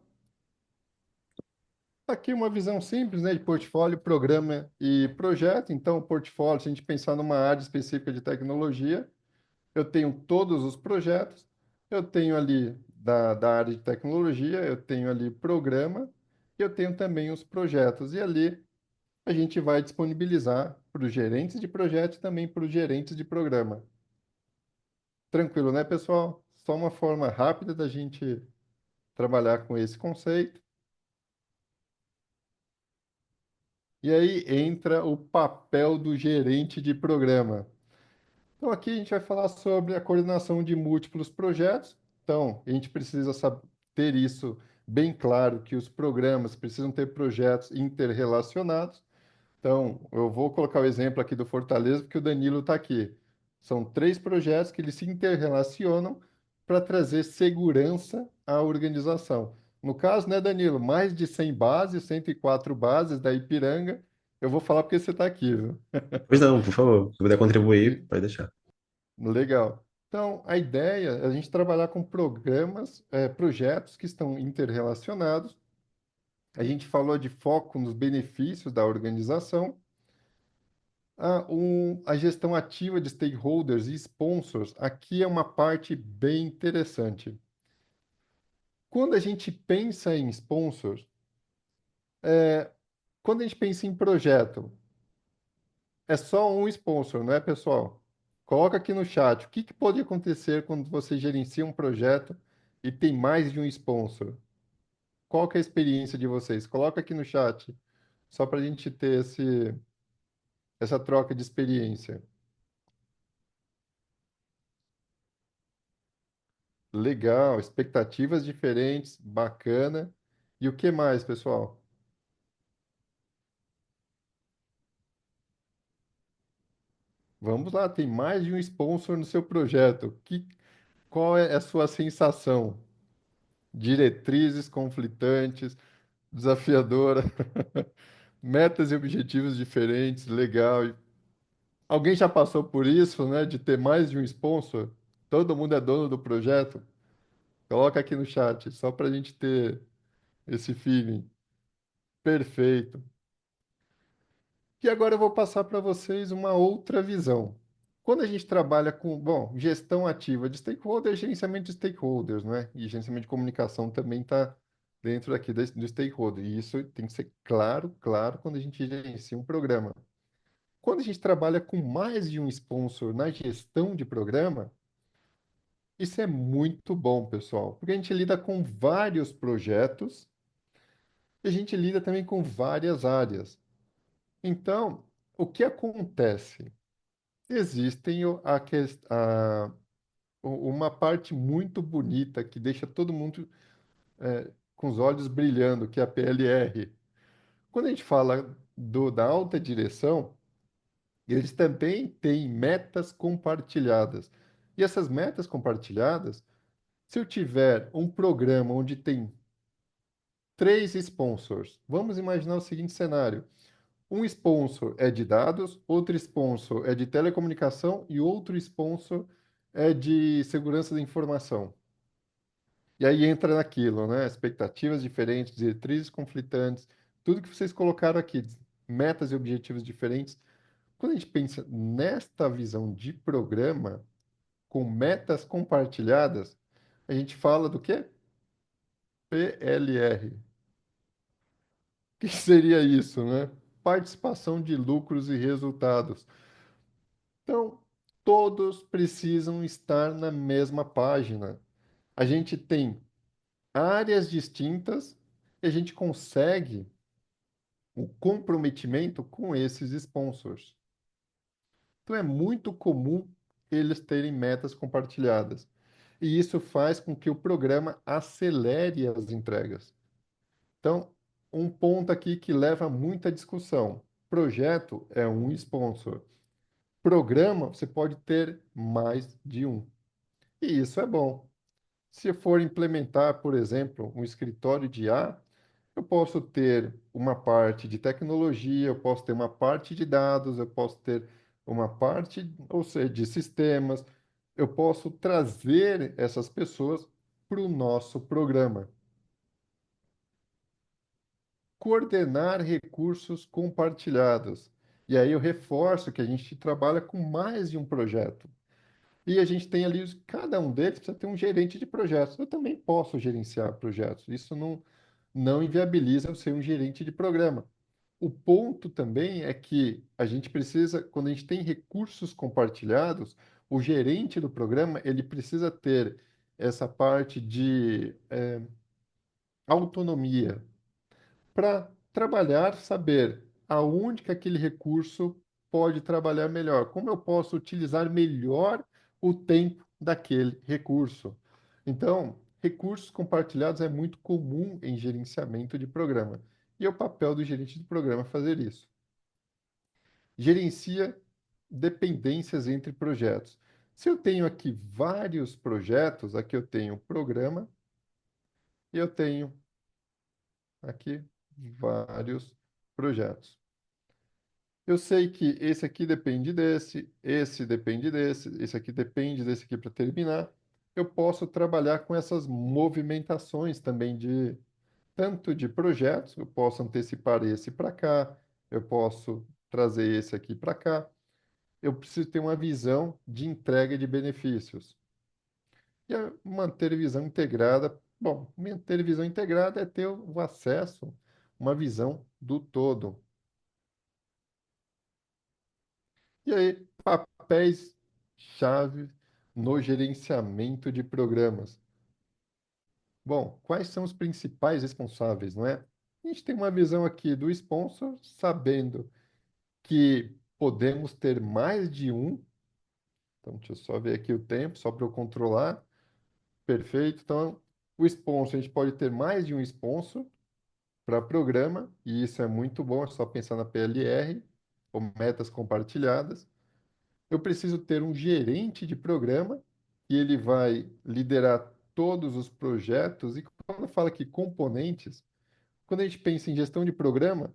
Aqui uma visão simples, né, de portfólio, programa e projeto. Então, o portfólio, se a gente pensar numa área específica de tecnologia, eu tenho todos os projetos, eu tenho ali da área de tecnologia, eu tenho ali programa, e eu tenho também os projetos. E ali a gente vai disponibilizar para os gerentes de projeto e também para os gerentes de programa. Tranquilo, né, pessoal? Só uma forma rápida da gente trabalhar com esse conceito. E aí entra o papel do gerente de programa. Então, aqui a gente vai falar sobre a coordenação de múltiplos projetos. Então, a gente precisa ter isso bem claro, que os programas precisam ter projetos interrelacionados. Então, eu vou colocar o exemplo aqui do Fortaleza, porque o Danilo está aqui. São três projetos que eles se interrelacionam para trazer segurança à organização. No caso, né, Danilo, mais de 100 bases, 104 bases da Ipiranga. Eu vou falar porque você está aqui, viu? Pois não, por favor. Se puder E- contribuir, pode deixar. Legal. Então, a ideia é a gente trabalhar com programas, projetos que estão interrelacionados. A gente falou de foco nos benefícios da organização. A gestão ativa de stakeholders e sponsors, aqui é uma parte bem interessante. Quando a gente pensa em sponsors, quando a gente pensa em projeto, é só um sponsor, não é, pessoal? Coloca aqui no chat, o que que pode acontecer quando você gerencia um projeto e tem mais de um sponsor? Qual que é a experiência de vocês? Coloca aqui no chat, só para a gente ter essa troca de experiência. Legal, expectativas diferentes, bacana. E o que mais, pessoal? Vamos lá, tem mais de um sponsor no seu projeto. Qual é a sua sensação? Diretrizes conflitantes, desafiadora, metas e objetivos diferentes, legal. Alguém já passou por isso, né, de ter mais de um sponsor? Todo mundo é dono do projeto? Coloca aqui no chat, só para a gente ter esse feeling. Perfeito. E agora eu vou passar para vocês uma outra visão. Quando a gente trabalha com, bom, gestão ativa de stakeholders, gerenciamento de stakeholders, né? E gerenciamento de comunicação também está dentro aqui do stakeholder. E isso tem que ser claro, claro, quando a gente gerencia um programa. Quando a gente trabalha com mais de um sponsor na gestão de programa, isso é muito bom, pessoal, porque a gente lida com vários projetos e a gente lida também com várias áreas. Então, o que acontece? Existem uma parte muito bonita que deixa todo mundo com os olhos brilhando, que é a PLR. Quando a gente fala da alta direção, eles também têm metas compartilhadas. E essas metas compartilhadas, se eu tiver um programa onde tem três sponsors, vamos imaginar o seguinte cenário. Um sponsor é de dados, outro sponsor é de telecomunicação e outro sponsor é de segurança da informação. E aí entra naquilo, né? Expectativas diferentes, diretrizes conflitantes, tudo que vocês colocaram aqui. metas e objetivos diferentes. Quando a gente pensa nesta visão de programa, com metas compartilhadas, a gente fala do quê? PLR. O que seria isso, né? Participação de lucros e resultados. Então, todos precisam estar na mesma página. A gente tem áreas distintas e a gente consegue o comprometimento com esses sponsors. Então, é muito comum eles terem metas compartilhadas. E isso faz com que o programa acelere as entregas. Então, um ponto aqui que leva muita discussão. Projeto é um sponsor. Programa, você pode ter mais de um. E isso é bom. Se eu for implementar, por exemplo, um escritório de IA, eu posso ter uma parte de tecnologia, eu posso ter uma parte de dados, eu posso ter uma parte, ou seja, de sistemas. Eu posso trazer essas pessoas para o nosso programa. Coordenar recursos compartilhados. E aí eu reforço que a gente trabalha com mais de um projeto. E a gente tem ali, cada um deles precisa ter um gerente de projetos. Eu também posso gerenciar projetos. Isso não inviabiliza eu ser um gerente de programa. O ponto também é que a gente precisa, quando a gente tem recursos compartilhados, o gerente do programa, ele precisa ter essa parte de autonomia para trabalhar, saber aonde que aquele recurso pode trabalhar melhor, como eu posso utilizar melhor o tempo daquele recurso. Então, recursos compartilhados é muito comum em gerenciamento de programa. E é o papel do gerente de programa fazer isso. Gerencia dependências entre projetos. Se eu tenho aqui vários projetos, aqui eu tenho programa e eu tenho aqui vários projetos. Eu sei que esse aqui depende desse, esse depende desse, esse aqui depende desse aqui para terminar. Eu posso trabalhar com essas movimentações também de tanto de projetos, eu posso antecipar esse para cá, eu posso trazer esse aqui para cá. Eu preciso ter uma visão de entrega de benefícios. E manter visão integrada, bom, manter visão integrada é ter o acesso, uma visão do todo. E aí, papéis-chave no gerenciamento de programas. Bom, quais são os principais responsáveis, não é? A gente tem uma visão aqui do sponsor, sabendo que podemos ter mais de um. Então, deixa eu só ver aqui o tempo, só para eu controlar. Perfeito. Então, o sponsor, a gente pode ter mais de um sponsor para programa, e isso é muito bom, é só pensar na PLR, ou metas compartilhadas. Eu preciso ter um gerente de programa e ele vai liderar todos os projetos. E quando fala que componentes, quando a gente pensa em gestão de programa,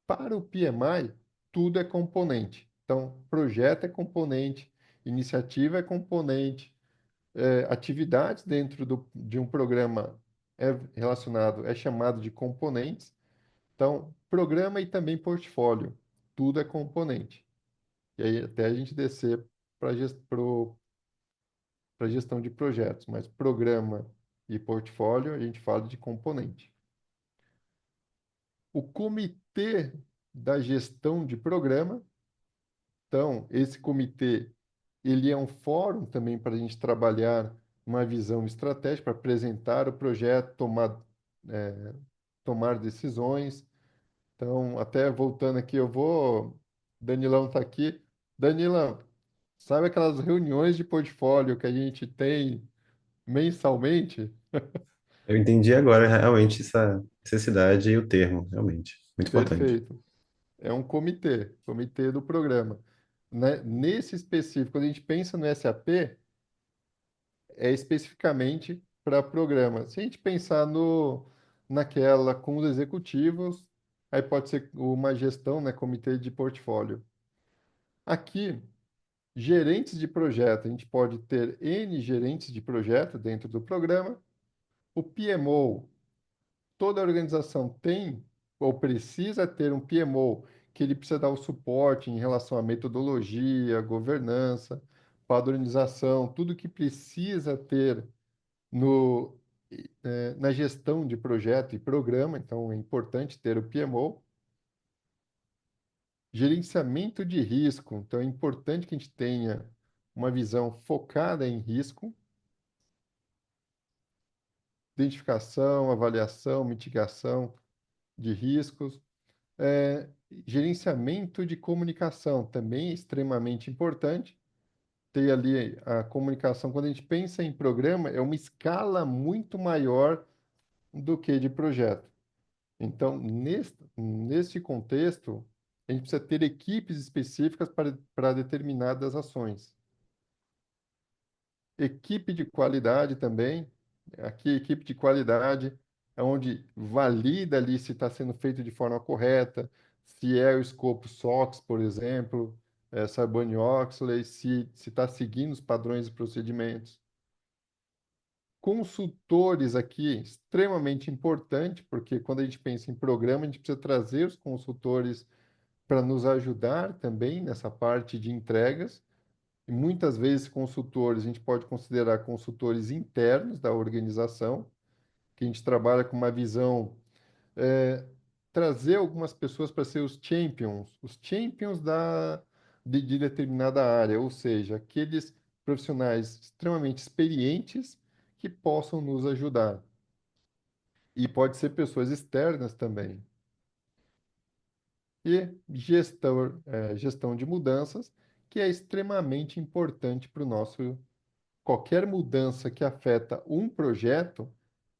para o PMI, tudo é componente. Então, projeto é componente, iniciativa é componente, atividades dentro de um programa é chamado de componentes. Então, programa e também portfólio, tudo é componente. E aí até a gente descer para gestão de projetos, mas programa e portfólio a gente fala de componente. O comitê da gestão de programa, então, esse comitê, ele é um fórum também para a gente trabalhar uma visão estratégica, para apresentar o projeto, tomar decisões. Então, até voltando aqui, Danilão está aqui. Danilão, sabe aquelas reuniões de portfólio que a gente tem mensalmente? Eu entendi agora realmente essa necessidade e o termo, realmente. Muito importante. Perfeito. É um comitê do programa. Né? Nesse específico, quando a gente pensa no SAP, é especificamente para programa. Se a gente pensar naquela com os executivos, aí pode ser uma gestão, né? Comitê de portfólio. Aqui, gerentes de projeto, a gente pode ter N gerentes de projeto dentro do programa. O PMO, toda organização tem ou precisa ter um PMO, que ele precisa dar o suporte em relação à metodologia, governança, padronização, tudo que precisa ter no, na gestão de projeto e programa, então é importante ter o PMO. Gerenciamento de risco, então é importante que a gente tenha uma visão focada em risco, identificação, avaliação, mitigação de riscos. É, gerenciamento de comunicação também é extremamente importante. Ter ali a comunicação, quando a gente pensa em programa, é uma escala muito maior do que de projeto. Então, neste contexto, a gente precisa ter equipes específicas para determinadas ações. Equipe de qualidade também. Aqui, equipe de qualidade é onde valida ali se está sendo feito de forma correta, se é o escopo SOX, por exemplo, Sarbanes-Oxley, se está seguindo os padrões e procedimentos. Consultores aqui, extremamente importante, porque quando a gente pensa em programa, a gente precisa trazer os consultores para nos ajudar também nessa parte de entregas. E muitas vezes consultores, a gente pode considerar consultores internos da organização, que a gente trabalha com uma visão, é, trazer algumas pessoas para ser os champions de determinada área, ou seja, aqueles profissionais extremamente experientes que possam nos ajudar. E pode ser pessoas externas também. E gestão de mudanças, que é extremamente importante para o nosso. Qualquer mudança que afeta um projeto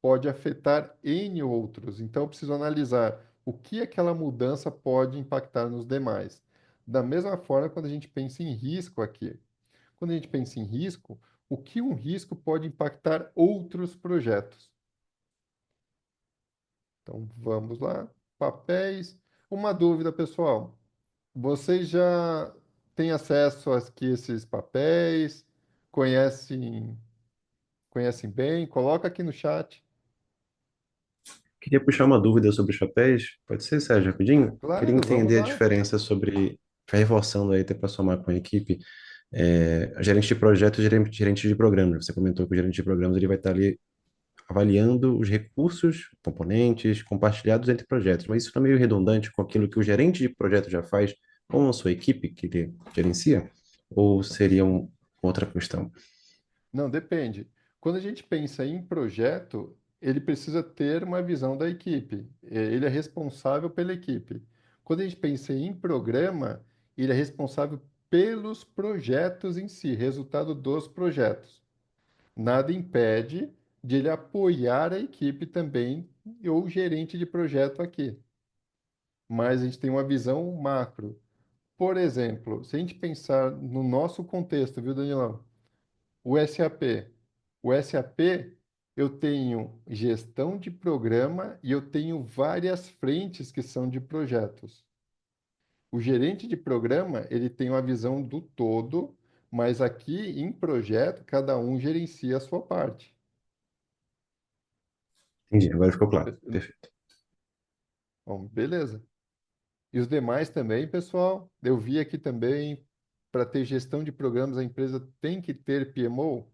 pode afetar N outros. Então, eu preciso analisar o que aquela mudança pode impactar nos demais. Da mesma forma, quando a gente pensa em risco aqui. Quando a gente pensa em risco, o que um risco pode impactar outros projetos? Então, vamos lá. Papéis. Uma dúvida, pessoal. Vocês já têm acesso aqui a esses papéis? Conhecem Conhecem bem? Coloca aqui no chat. Queria puxar uma dúvida sobre os papéis. Pode ser, Sérgio, rapidinho? Queria Claro, vamos entender a lá. diferença sobre, reforçando aí, até para somar com a equipe, gerente de projeto e gerente de programas. Você comentou que o gerente de programas ele vai estar ali avaliando os recursos, componentes compartilhados entre projetos, mas isso está meio redundante com aquilo que o gerente de projeto já faz com a sua equipe que ele gerencia? Ou seria outra questão? Não, depende. Quando a gente pensa em projeto, ele precisa ter uma visão da equipe. Ele é responsável pela equipe. Quando a gente pensa em programa, ele é responsável pelos projetos em si, resultado dos projetos. Nada impede de ele apoiar a equipe também, ou o gerente de projeto aqui. Mas a gente tem uma visão macro. Por exemplo, se a gente pensar no nosso contexto, viu, Danilão? O SAP. O SAP, eu tenho gestão de programa e eu tenho várias frentes que são de projetos. O gerente de programa, ele tem uma visão do todo, mas aqui em projeto, cada um gerencia a sua parte. Entendi, agora ficou claro. Perfeito. Bom, beleza. E os demais também, pessoal, eu vi aqui também, para ter gestão de programas, a empresa tem que ter PMO.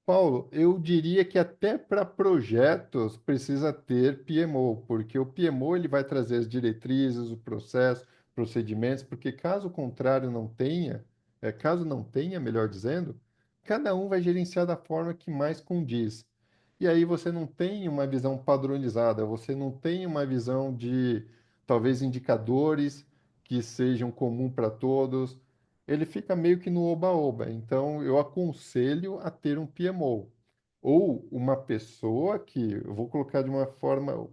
Paulo, eu diria que até para projetos precisa ter PMO, porque o PMO ele vai trazer as diretrizes, o processo, procedimentos, porque caso contrário não tenha, caso não tenha, melhor dizendo, cada um vai gerenciar da forma que mais condiz. E aí você não tem uma visão padronizada, você não tem uma visão de talvez indicadores que sejam comum para todos, ele fica meio que no oba-oba. Então, eu aconselho a ter um PMO. Ou uma pessoa que, eu vou colocar de uma forma,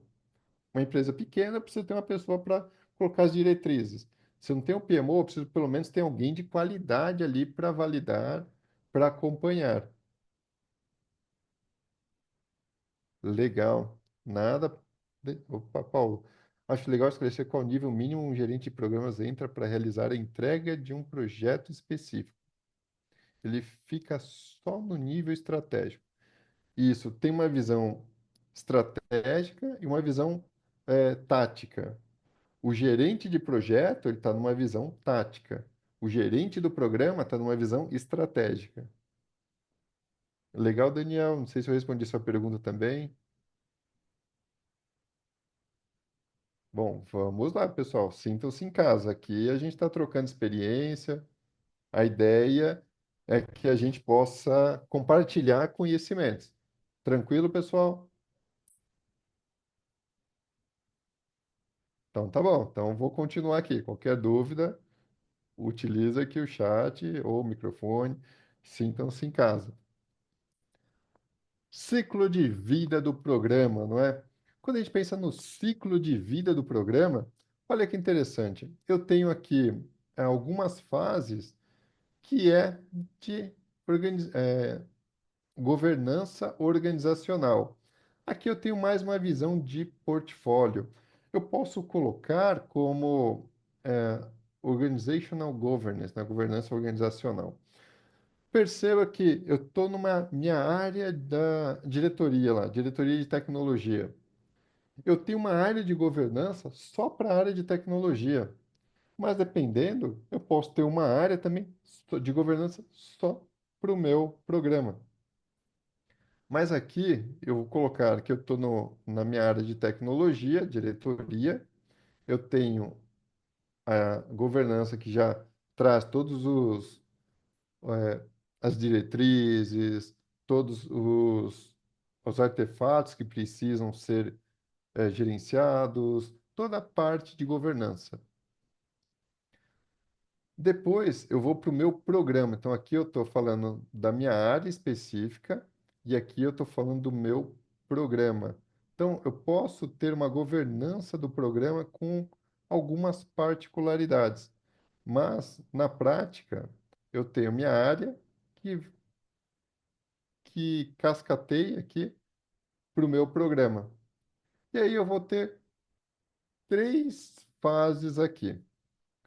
uma empresa pequena precisa ter uma pessoa para colocar as diretrizes. Se eu não tenho um PMO, eu preciso pelo menos ter alguém de qualidade ali para validar, para acompanhar. Legal. Nada. Opa, Paulo. Acho legal esclarecer qual nível mínimo um gerente de programas entra para realizar a entrega de um projeto específico. Ele fica só no nível estratégico. Isso, tem uma visão estratégica e uma visão tática. O gerente de projeto, ele está numa visão tática. O gerente do programa está numa visão estratégica. Legal, Daniel. Não sei se eu respondi sua pergunta também. Bom, vamos lá, pessoal. Sintam-se em casa. Aqui a gente está trocando experiência. A ideia é que a gente possa compartilhar conhecimentos. Tranquilo, pessoal? Então tá bom. Então vou continuar aqui. Qualquer dúvida, utiliza aqui o chat ou o microfone. Sintam-se em casa. Ciclo de vida do programa, não é? Quando a gente pensa no ciclo de vida do programa, olha que interessante. Eu tenho aqui algumas fases que é de governança organizacional. Aqui eu tenho mais uma visão de portfólio. Eu posso colocar como é, organizational governance, na governança organizacional. Perceba que eu estou numa minha área da diretoria lá, diretoria de tecnologia. Eu tenho uma área de governança só para a área de tecnologia, mas dependendo, eu posso ter uma área também de governança só para o meu programa. Mas aqui eu vou colocar que eu estou na minha área de tecnologia, diretoria. Eu tenho a governança que já traz todos eh, as diretrizes, todos os artefatos que precisam ser gerenciados, toda a parte de governança. Depois eu vou para o meu programa. Então aqui eu estou falando da minha área específica e aqui eu estou falando do meu programa. Então eu posso ter uma governança do programa com algumas particularidades, mas na prática eu tenho minha área que, que cascateia aqui para o meu programa. E aí eu vou ter três fases aqui,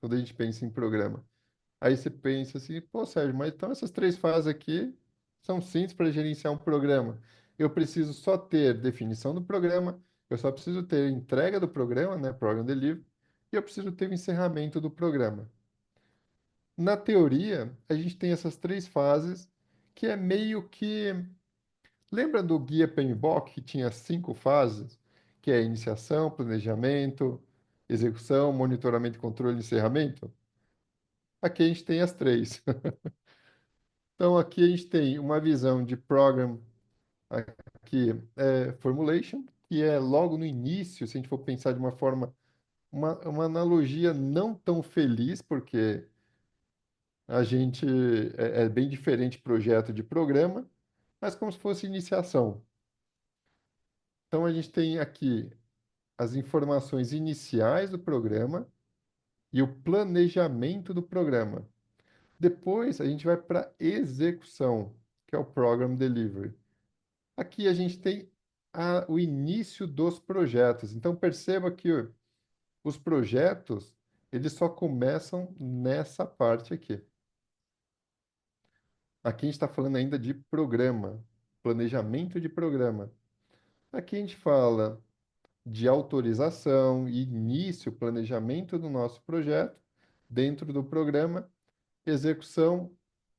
quando a gente pensa em programa. Aí você pensa assim, pô, Sérgio, mas então essas três fases aqui são simples para gerenciar um programa. Eu preciso só ter definição do programa, eu só preciso ter entrega do programa, né, Program Delivery, e eu preciso ter o encerramento do programa. Na teoria, a gente tem essas três fases, que é meio que... Lembra do guia PMBOK, que tinha cinco fases? Que é iniciação, planejamento, execução, monitoramento, controle e encerramento? Aqui a gente tem as três. Então, aqui a gente tem uma visão de program, aqui formulation, que é logo no início, se a gente for pensar de uma forma, uma analogia não tão feliz, porque a gente é bem diferente projeto de programa, mas como se fosse iniciação. Então, a gente tem aqui as informações iniciais do programa e o planejamento do programa. Depois, a gente vai para execução, que é o Program Delivery. Aqui a gente tem o início dos projetos. Então perceba que os projetos, eles só começam nessa parte aqui. Aqui a gente está falando ainda de programa, planejamento de programa. Aqui a gente fala de autorização, início, planejamento do nosso projeto, dentro do programa, execução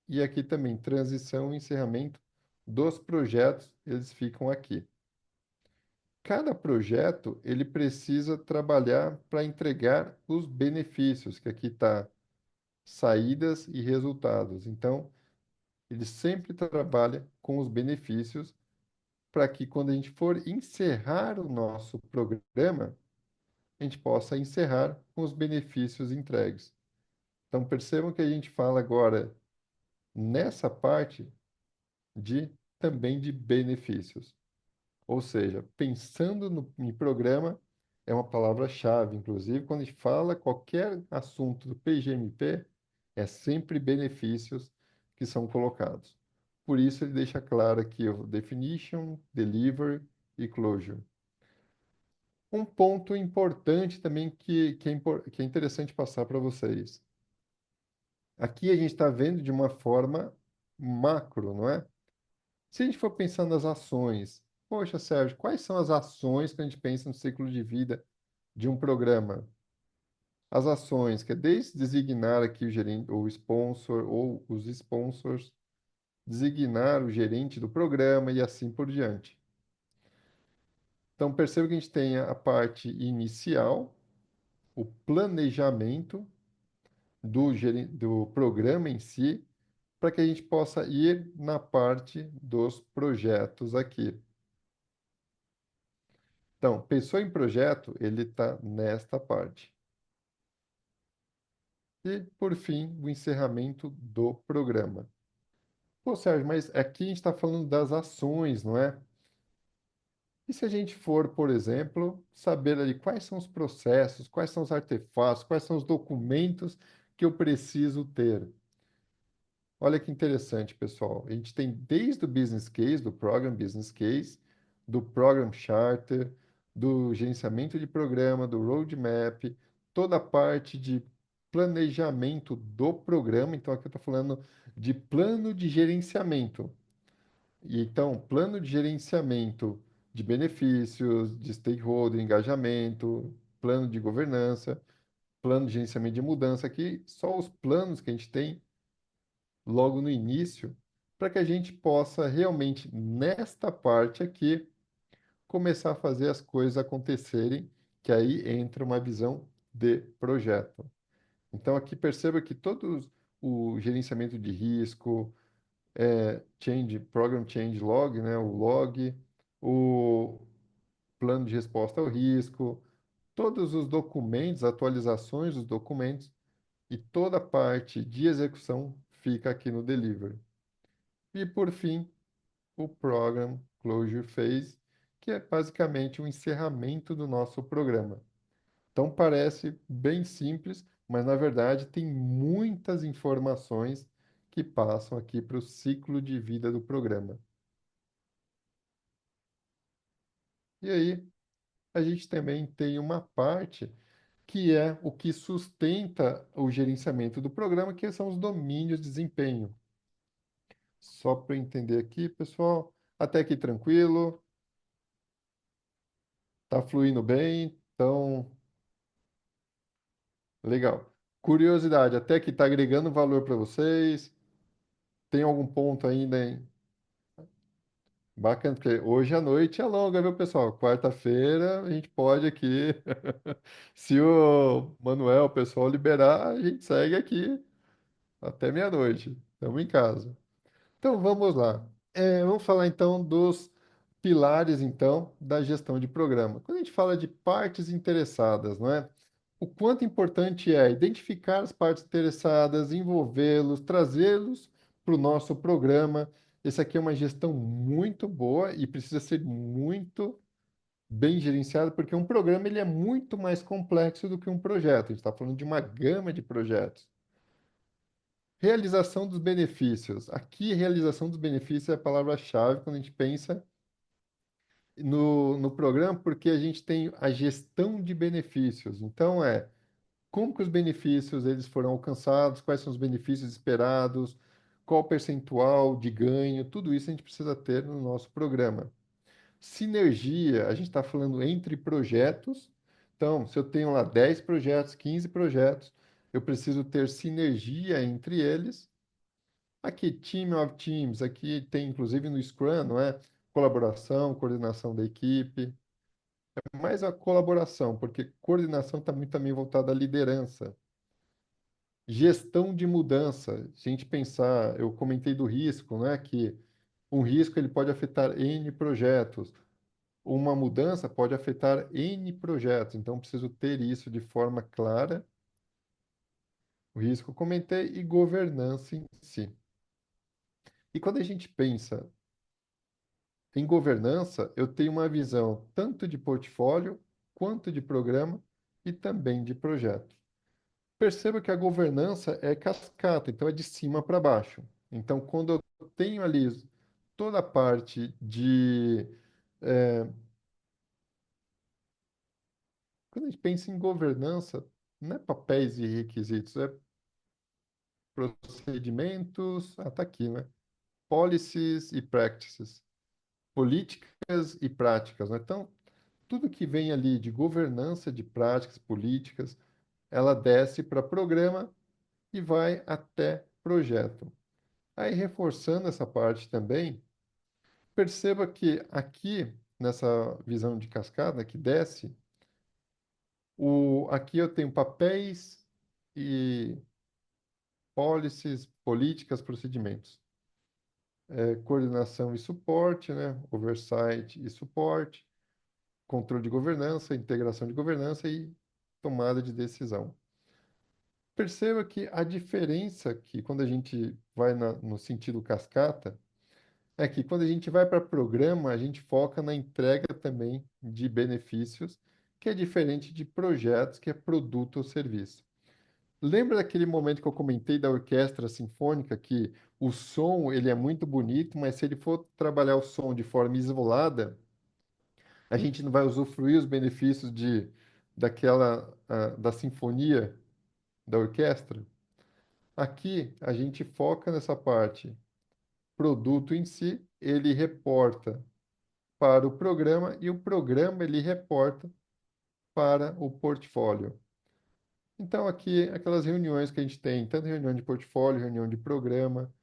e aqui também transição e encerramento dos projetos, eles ficam aqui. Cada projeto ele precisa trabalhar para entregar os benefícios, que aqui está saídas e resultados. Então, ele sempre trabalha com os benefícios para que quando a gente for encerrar o nosso programa, a gente possa encerrar com os benefícios entregues. Então, percebam que a gente fala agora nessa parte de também de benefícios. Ou seja, pensando em programa é uma palavra-chave. Inclusive, quando a gente fala qualquer assunto do PGMP, é sempre benefícios que são colocados. Por isso, ele deixa claro aqui o definition, delivery e closure. Um ponto importante também que é interessante passar para vocês. Aqui a gente está vendo de uma forma macro, não é? Se a gente for pensar nas ações, poxa, Sérgio, quais são as ações que a gente pensa no ciclo de vida de um programa, as ações, que é desde designar aqui o gerente, o sponsor ou os sponsors, designar o gerente do programa e assim por diante. Então, perceba que a gente tem a parte inicial, o planejamento do programa em si, para que a gente possa ir na parte dos projetos aqui. Então, pensou em projeto, ele está nesta parte. E, por fim, o encerramento do programa. Pô, Sérgio, mas aqui a gente está falando das ações, não é? E se a gente for, por exemplo, saber ali quais são os processos, quais são os artefatos, quais são os documentos que eu preciso ter? Olha que interessante, pessoal. A gente tem desde o business case, do program business case, do program charter, do gerenciamento de programa, do roadmap, toda a parte de planejamento do programa. Então, aqui eu estou falando de plano de gerenciamento. E então, plano de gerenciamento de benefícios, de stakeholder, engajamento, plano de governança, plano de gerenciamento de mudança, aqui só os planos que a gente tem logo no início, para que a gente possa realmente, nesta parte aqui, começar a fazer as coisas acontecerem, que aí entra uma visão de projeto. Então, aqui perceba que todo o gerenciamento de risco, program change log, né, o log, o plano de resposta ao risco, todos os documentos, atualizações dos documentos e toda a parte de execução fica aqui no delivery. E por fim, o Program Closure Phase, que é basicamente o encerramento do nosso programa. Então parece bem simples, mas na verdade tem muitas informações que passam aqui para o ciclo de vida do programa. E aí, a gente também tem uma parte que é o que sustenta o gerenciamento do programa, que são os domínios de desempenho. Só para eu entender aqui, pessoal, até aqui tranquilo, tá fluindo bem, então legal. Curiosidade, até que está agregando valor para vocês. Tem algum ponto ainda, hein? Bacana, porque hoje à noite é longa, viu, pessoal? Quarta-feira a gente pode aqui. Se o Manuel, o pessoal liberar, a gente segue aqui até meia-noite. Estamos em casa. Então vamos lá. Vamos falar então dos pilares então da gestão de programa. Quando a gente fala de partes interessadas, não é? O quanto importante é identificar as partes interessadas, envolvê-los, trazê-los para o nosso programa. Essa aqui é uma gestão muito boa e precisa ser muito bem gerenciada, porque um programa ele é muito mais complexo do que um projeto. A gente está falando de uma gama de projetos. Realização dos benefícios. Aqui, realização dos benefícios é a palavra-chave quando a gente pensa no programa, porque a gente tem a gestão de benefícios. Então, como que os benefícios eles foram alcançados, quais são os benefícios esperados, qual o percentual de ganho, tudo isso a gente precisa ter no nosso programa. Sinergia, a gente está falando entre projetos. Então, se eu tenho lá 10 projetos, 15 projetos, eu preciso ter sinergia entre eles. Aqui, Team of Teams, aqui tem inclusive no Scrum, não é? Colaboração, coordenação da equipe. É mais a colaboração, porque coordenação está muito também voltada à liderança. Gestão de mudança. Se a gente pensar, eu comentei do risco, né? Que um risco ele pode afetar N projetos. Uma mudança pode afetar N projetos. Então, preciso ter isso de forma clara. O risco eu comentei e governança em si. E quando a gente pensa em governança, eu tenho uma visão tanto de portfólio, quanto de programa e também de projeto. Perceba que a governança é cascata, então é de cima para baixo. Então, quando eu tenho ali toda a parte de. eh, Quando a gente pensa em governança, não é papéis e requisitos, é procedimentos. Ah, tá aqui, né? Policies e practices. Políticas e práticas, né? Então, tudo que vem ali de governança, de práticas políticas, ela desce para programa e vai até projeto. Aí, reforçando essa parte também, perceba que aqui, nessa visão de cascada que desce, aqui eu tenho papéis e policies, políticas, procedimentos. Coordenação e suporte, né? Oversight e suporte, controle de governança, integração de governança e tomada de decisão. Perceba que a diferença que quando a gente vai no sentido cascata é que quando a gente vai para programa, a gente foca na entrega também de benefícios, que é diferente de projetos, que é produto ou serviço. Lembra daquele momento que eu comentei da orquestra sinfônica, que o som ele é muito bonito, mas se ele for trabalhar o som de forma isolada, a gente não vai usufruir os benefícios da sinfonia da orquestra? Aqui a gente foca nessa parte. Produto em si, ele reporta para o programa e o programa ele reporta para o portfólio. Então, aqui, aquelas reuniões que a gente tem, tanto reunião de portfólio, reunião de programa,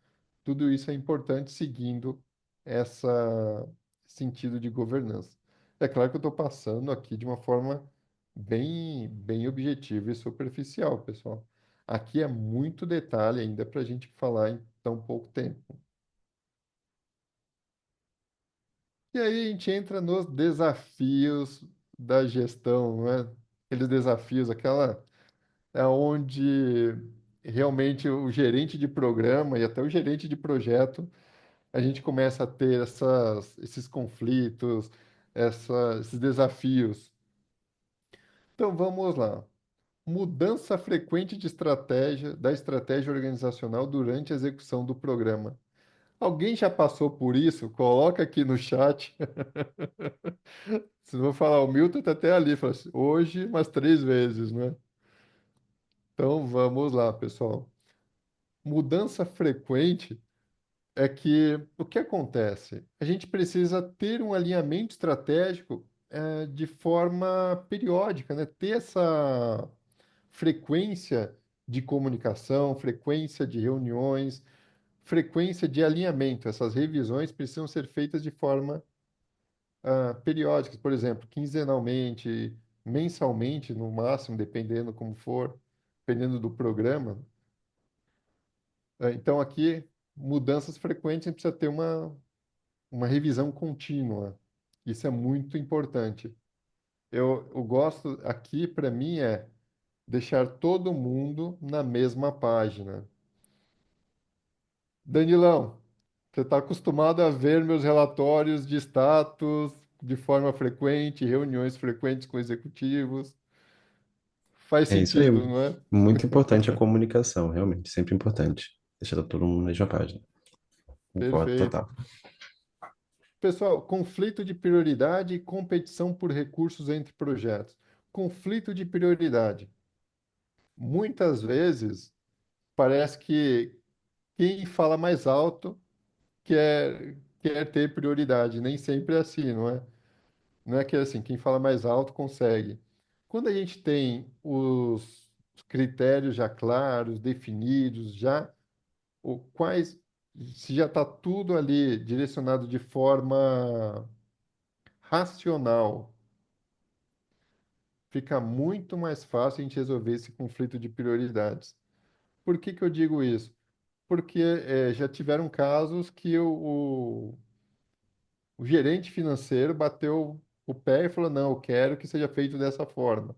tudo isso é importante seguindo essa sentido de governança. É claro que eu estou passando aqui de uma forma bem objetiva e superficial, pessoal. Aqui é muito detalhe ainda para a gente falar em tão pouco tempo. E aí a gente entra nos desafios da gestão, não é? Aqueles desafios, aquela é onde realmente o gerente de programa e até o gerente de projeto, a gente começa a ter esses conflitos, esses desafios. Então vamos lá. Mudança frequente de estratégia, da estratégia organizacional durante a execução do programa. Alguém já passou por isso? Coloca aqui no chat. Se eu vou falar, o Milton está até ali, fala assim, hoje umas 3 vezes, né? Então vamos lá, pessoal. Mudança frequente é que o que acontece? A gente precisa ter um alinhamento estratégico de forma periódica, né? Ter essa frequência de comunicação, frequência de reuniões, frequência de alinhamento. Essas revisões precisam ser feitas de forma periódicas, por exemplo, quinzenalmente, mensalmente, no máximo, dependendo como for, dependendo do programa. Então, aqui, mudanças frequentes, a gente precisa ter uma revisão contínua. Isso é muito importante. Eu gosto, aqui, para mim, é deixar todo mundo na mesma página. Danilão, você está acostumado a ver meus relatórios de status de forma frequente, reuniões frequentes com executivos. Faz É isso aí. sentido, não é? Muito importante a comunicação, realmente, sempre importante. Deixar todo mundo na mesma página. Concordo, Perfeito. total. Pessoal, conflito de prioridade e competição por recursos entre projetos. Conflito de prioridade. Muitas vezes parece que quem fala mais alto quer ter prioridade. Nem sempre é assim, não é? Não é que é assim, quem fala mais alto consegue. Quando a gente tem os critérios já claros, definidos, já quais se já está tudo ali direcionado de forma racional, fica muito mais fácil a gente resolver esse conflito de prioridades. Por que que eu digo isso? Porque já tiveram casos que o gerente financeiro bateu o pé e falou: não, eu quero que seja feito dessa forma.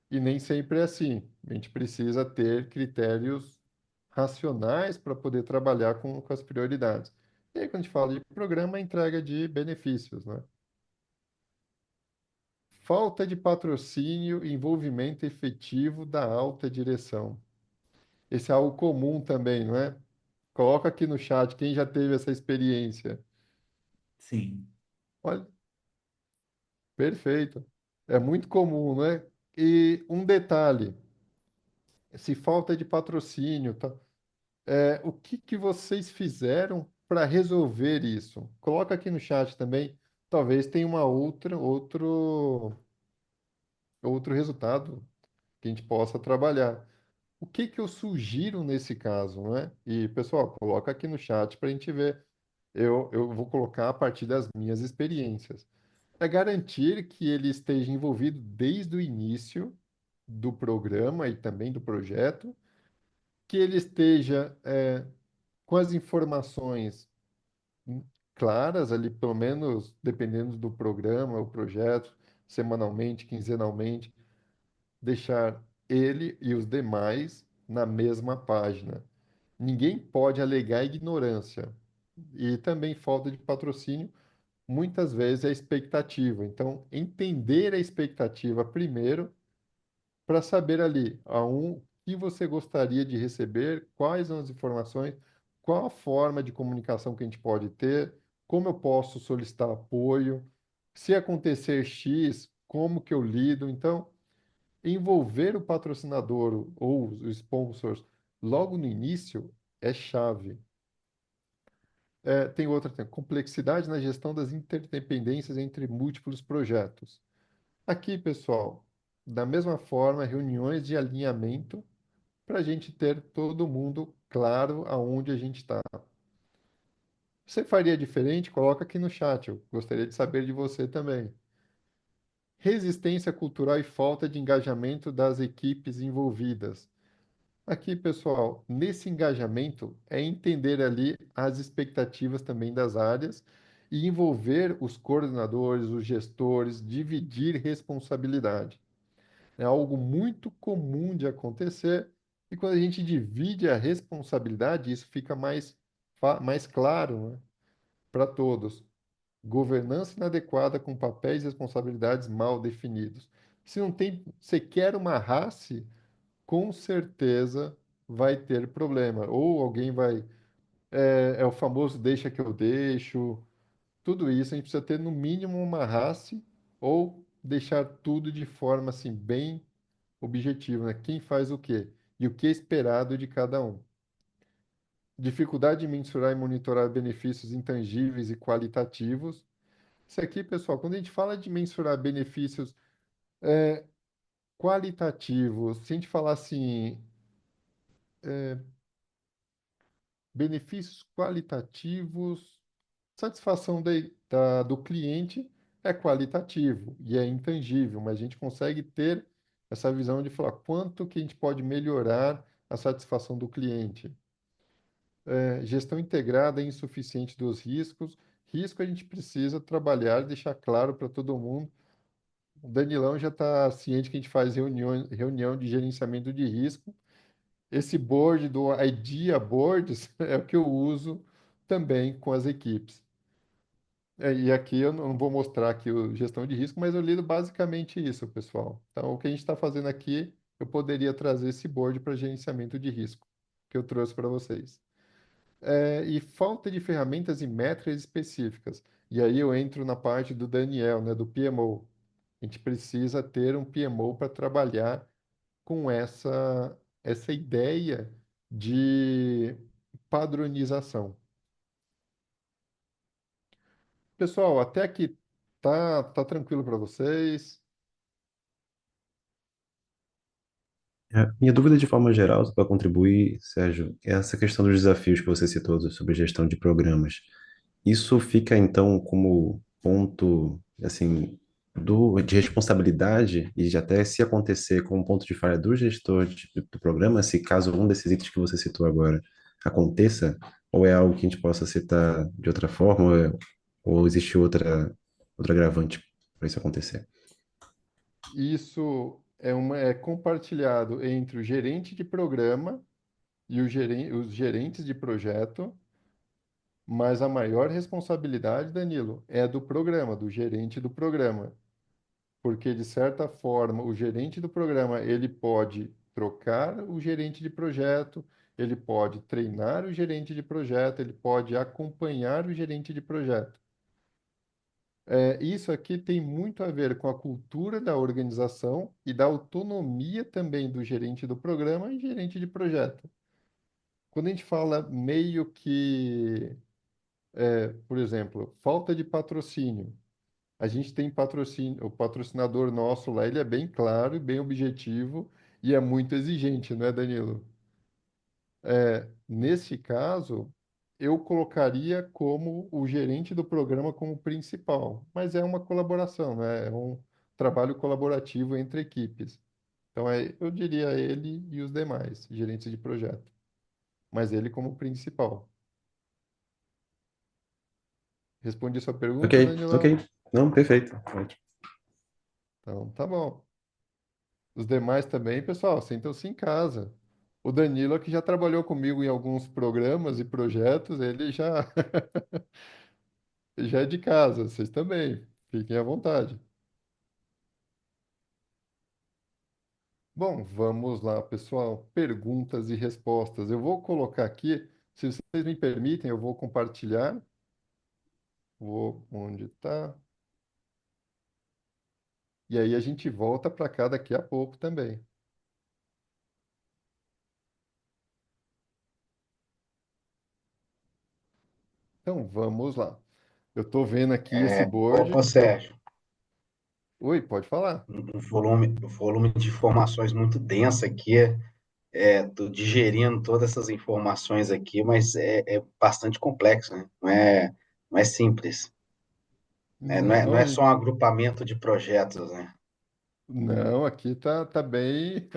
E nem sempre é assim. A gente precisa ter critérios racionais para poder trabalhar com as prioridades. E aí, quando a gente fala de programa, é entrega de benefícios, né? Falta de patrocínio e envolvimento efetivo da alta direção. Esse é algo comum também, não é? Coloca aqui no chat quem já teve essa experiência. Sim, Olha, perfeito. É muito comum, não é? E um detalhe, se falta de patrocínio, tá? O que que vocês fizeram para resolver isso? Coloca aqui no chat também. talvez tenha outro resultado que a gente possa trabalhar. O que que eu sugiro nesse caso, não é? E, pessoal, coloca aqui no chat para a gente ver. Eu vou colocar a partir das minhas experiências. É garantir que ele esteja envolvido desde o início do programa e também do projeto, que ele esteja com as informações claras ali, pelo menos dependendo do programa, o projeto, semanalmente, quinzenalmente, deixar ele e os demais na mesma página. Ninguém pode alegar ignorância e também falta de patrocínio, muitas vezes é expectativa. Então, entender a expectativa primeiro para saber ali o que você gostaria de receber, quais são as informações, qual a forma de comunicação que a gente pode ter, como eu posso solicitar apoio, se acontecer X, como que eu lido. Então, envolver o patrocinador ou os sponsors logo no início é chave. Tem outra, tem complexidade na gestão das interdependências entre múltiplos projetos. Aqui, pessoal, da mesma forma, reuniões de alinhamento para a gente ter todo mundo claro aonde a gente está. Você faria diferente? Coloca aqui no chat. Eu gostaria de saber de você também. Resistência cultural e falta de engajamento das equipes envolvidas. Aqui, pessoal, nesse engajamento é entender ali as expectativas também das áreas e envolver os coordenadores, os gestores, dividir responsabilidade. É algo muito comum de acontecer e quando a gente divide a responsabilidade, isso fica mais claro, né, para todos. Governança inadequada com papéis e responsabilidades mal definidos. Se não tem sequer uma raça, com certeza vai ter problema. Ou alguém vai. É o famoso deixa que eu deixo. Tudo isso a gente precisa ter no mínimo uma raça ou deixar tudo de forma assim bem objetiva, né? Quem faz o quê? E o que é esperado de cada um. Dificuldade em mensurar e monitorar benefícios intangíveis e qualitativos. Isso aqui, pessoal, quando a gente fala de mensurar benefícios qualitativos, se a gente falar assim, benefícios qualitativos, satisfação do cliente é qualitativo e é intangível, mas a gente consegue ter essa visão de falar quanto que a gente pode melhorar a satisfação do cliente. Gestão integrada e insuficiente dos riscos. Risco a gente precisa trabalhar e deixar claro para todo mundo. O Danilão já está ciente que a gente faz reunião de gerenciamento de risco. Esse board do Idea Boards é o que eu uso também com as equipes. E aqui eu não vou mostrar aqui o gestão de risco, mas eu lido basicamente isso, pessoal. Então, o que a gente está fazendo aqui, eu poderia trazer esse board para gerenciamento de risco que eu trouxe para vocês. E falta de ferramentas e métricas específicas. E aí eu entro na parte do Daniel, né, do PMO. A gente precisa ter um PMO para trabalhar com essa ideia de padronização. Pessoal, até aqui tá tranquilo para vocês? Minha dúvida de forma geral, para contribuir, Sérgio, é essa questão dos desafios que você citou sobre gestão de programas. Isso fica então como ponto, assim, de responsabilidade e de até se acontecer como ponto de falha do gestor do programa, se caso um desses itens que você citou agora aconteça, ou é algo que a gente possa citar de outra forma, ou existe outra agravante para isso acontecer? Isso é compartilhado entre o gerente de programa e os gerentes de projeto, mas a maior responsabilidade, Danilo, é do programa, do gerente do programa. Porque, de certa forma, o gerente do programa, ele pode trocar o gerente de projeto, ele pode treinar o gerente de projeto, ele pode acompanhar o gerente de projeto. Isso aqui tem muito a ver com a cultura da organização e da autonomia também do gerente do programa e gerente de projeto. Quando a gente fala meio que, por exemplo, falta de patrocínio, A gente tem patrocínio, o patrocinador nosso lá, ele é bem claro e bem objetivo e é muito exigente, não é, Danilo? Nesse caso, eu colocaria como o gerente do programa como principal, mas é uma colaboração, né? É um trabalho colaborativo entre equipes. Então, eu diria ele e os demais gerentes de projeto, mas ele como principal. Respondi a sua Ok, pergunta, ok. Danilão? Não, perfeito. Ótimo. Então, tá bom. Os demais também, pessoal, sintam-se em casa. O Danilo, que já trabalhou comigo em alguns programas e projetos, ele já, já é de casa. Vocês também. Fiquem à vontade. Bom, vamos lá, pessoal. Perguntas e respostas. Eu vou colocar aqui, se vocês me permitem, eu vou compartilhar. Vou, onde está? E aí a gente volta para cá daqui a pouco também. Então, vamos lá. Eu estou vendo aqui esse Ô, board. Sérgio, Oi, pode falar. um volume de informações muito denso aqui. Tô digerindo todas essas informações aqui, mas é bastante complexo, né? Não é simples. Não Não, é só um agrupamento de projetos, né? não, aqui tá bem.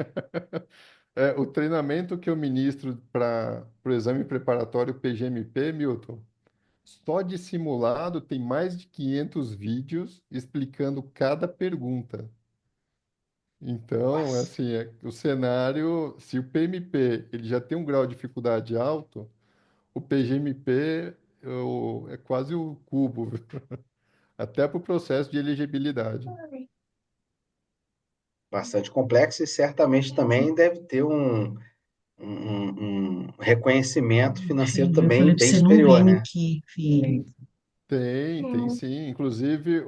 O treinamento que eu ministro para o exame preparatório PGMP, Milton, só de simulado tem mais de 500 vídeos explicando cada pergunta. Então, Nossa, assim, o cenário, se o PMP ele já tem um grau de dificuldade alto, o PGMP é quase o cubo, até para o processo de elegibilidade. bastante complexo e certamente também deve ter um reconhecimento financeiro Filho, eu também falei pra bem você não superior, vem né? aqui, filho. Tem sim. Inclusive,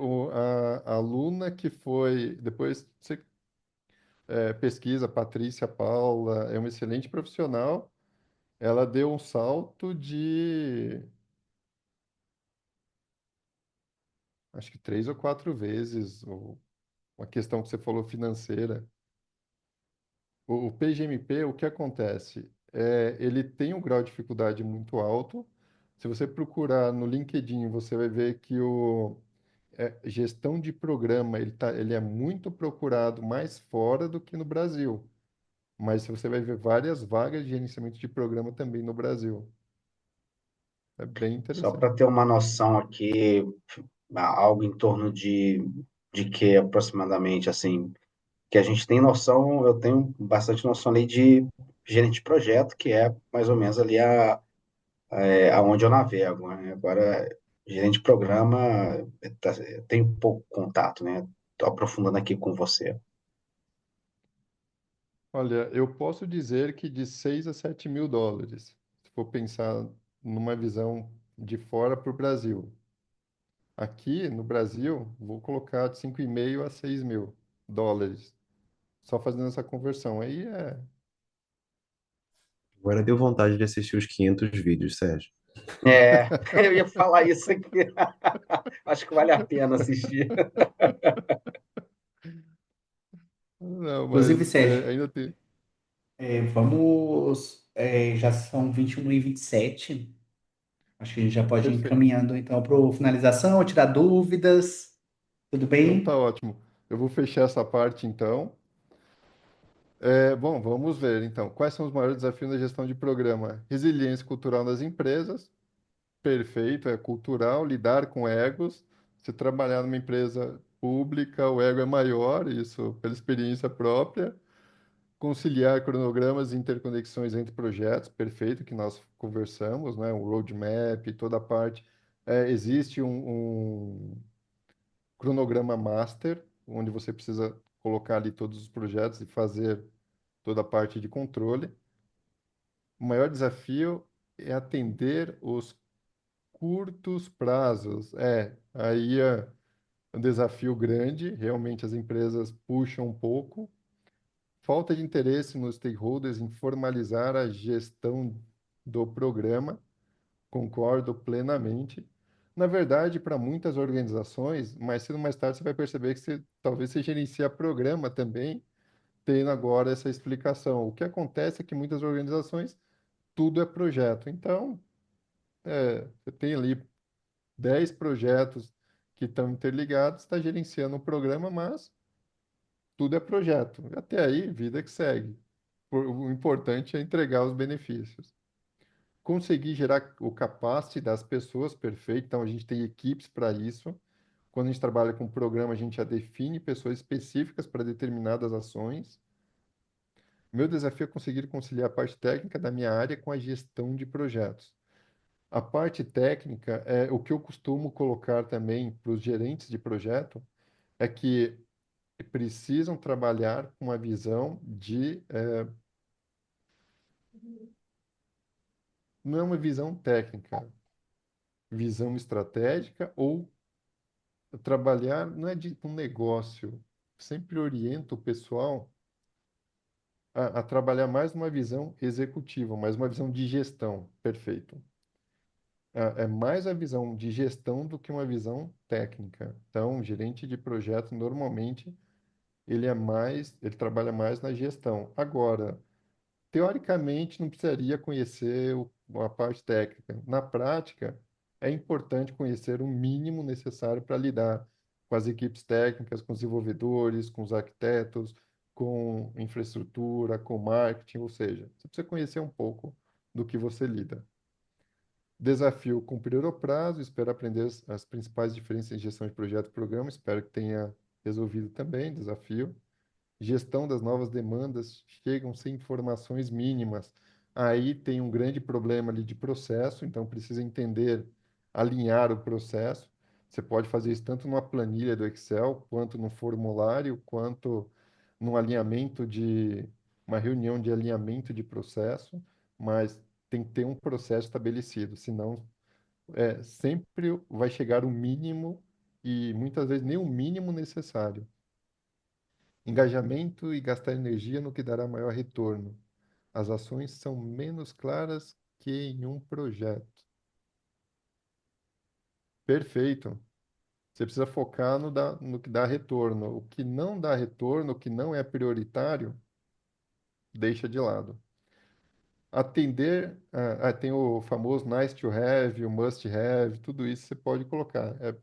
a aluna que foi, depois você pesquisa, Patrícia Paula, é uma excelente profissional. Ela deu um salto de, acho que 3 ou 4 vezes, uma questão que você falou financeira. O PGMP, o que acontece? Ele tem um grau de dificuldade muito alto. Se você procurar no LinkedIn, você vai ver que gestão de programa, ele é muito procurado mais fora do que no Brasil. Mas você vai ver várias vagas de gerenciamento de programa também no Brasil. É bem Só interessante. para ter uma noção aqui, algo em torno de que aproximadamente, assim, que a gente tem noção, eu tenho bastante noção ali de gerente de projeto, que é mais ou menos ali aonde eu navego, né? Agora, gerente de programa, eu tenho pouco contato, né? Estou aprofundando aqui com você. Olha, eu posso dizer que de 6 a 7 mil dólares, se for pensar numa visão de fora para o Brasil. Aqui no Brasil, vou colocar de 5,5 a 6 mil dólares, só fazendo essa conversão. Aí Agora deu vontade de assistir os 500 vídeos, Sérgio. Eu ia falar isso aqui. Acho que vale a pena assistir. não, Inclusive, mas Sérgio, ainda tem. já são 21h27. Acho que a gente já pode ir Perfeito. encaminhando então para a finalização, tirar dúvidas. Tudo Então tá bem? ótimo. Eu vou fechar essa parte então. Bom, vamos ver então. Quais são os maiores desafios na gestão de programa? Resiliência cultural nas empresas. Perfeito, é cultural, lidar com egos. Se trabalhar numa empresa pública, o ego é maior, isso pela experiência própria. Conciliar cronogramas e interconexões entre projetos, perfeito, que nós conversamos, né? O roadmap, toda a parte. Existe um cronograma master, onde você precisa colocar ali todos os projetos e fazer toda a parte de controle. O maior desafio é atender os curtos prazos. Aí é um desafio grande, realmente as empresas puxam um pouco. Falta de interesse nos stakeholders em formalizar a gestão do programa, concordo plenamente. Na verdade, para muitas organizações, mais cedo ou mais tarde você vai perceber que talvez você gerencia programa também, tendo agora essa explicação. O que acontece é que muitas organizações, tudo é projeto. Então, você tem ali 10 projetos que estão interligados, está gerenciando o programa, mas tudo é projeto. Até aí, vida que segue. O importante é entregar os benefícios. Conseguir gerar o capacity das pessoas, perfeito. Então, a gente tem equipes para isso. Quando a gente trabalha com programa, a gente já define pessoas específicas para determinadas ações. Meu desafio é conseguir conciliar a parte técnica da minha área com a gestão de projetos. A parte técnica é o que eu costumo colocar também para os gerentes de projeto, é que precisam trabalhar com a visão de, não é uma visão técnica, visão estratégica ou trabalhar, não é de um negócio. Sempre oriento o pessoal a trabalhar mais numa visão executiva, mais uma visão de gestão. Perfeito. É mais a visão de gestão do que uma visão técnica. Então, gerente de projeto, normalmente, ele trabalha mais na gestão. Agora, teoricamente, não precisaria conhecer a parte técnica. Na prática, é importante conhecer o mínimo necessário para lidar com as equipes técnicas, com os desenvolvedores, com os arquitetos, com infraestrutura, com marketing, ou seja, você precisa conhecer um pouco do que você lida. Desafio: cumprir o prazo, espero aprender as principais diferenças em gestão de projeto e programa, espero que tenha resolvido também, desafio. Gestão das novas demandas, chegam sem informações mínimas. Aí tem um grande problema ali de processo, então precisa entender, alinhar o processo. Você pode fazer isso tanto numa planilha do Excel, quanto num formulário, quanto num alinhamento de uma reunião de alinhamento de processo, mas tem que ter um processo estabelecido, senão sempre vai chegar o mínimo e muitas vezes nem o mínimo necessário. Engajamento e gastar energia no que dará maior retorno. As ações são menos claras que em um projeto. Perfeito. Você precisa focar no que dá retorno. O que não dá retorno, o que não é prioritário, deixa de lado. Atender, tem o famoso nice to have, o must have, tudo isso você pode colocar. É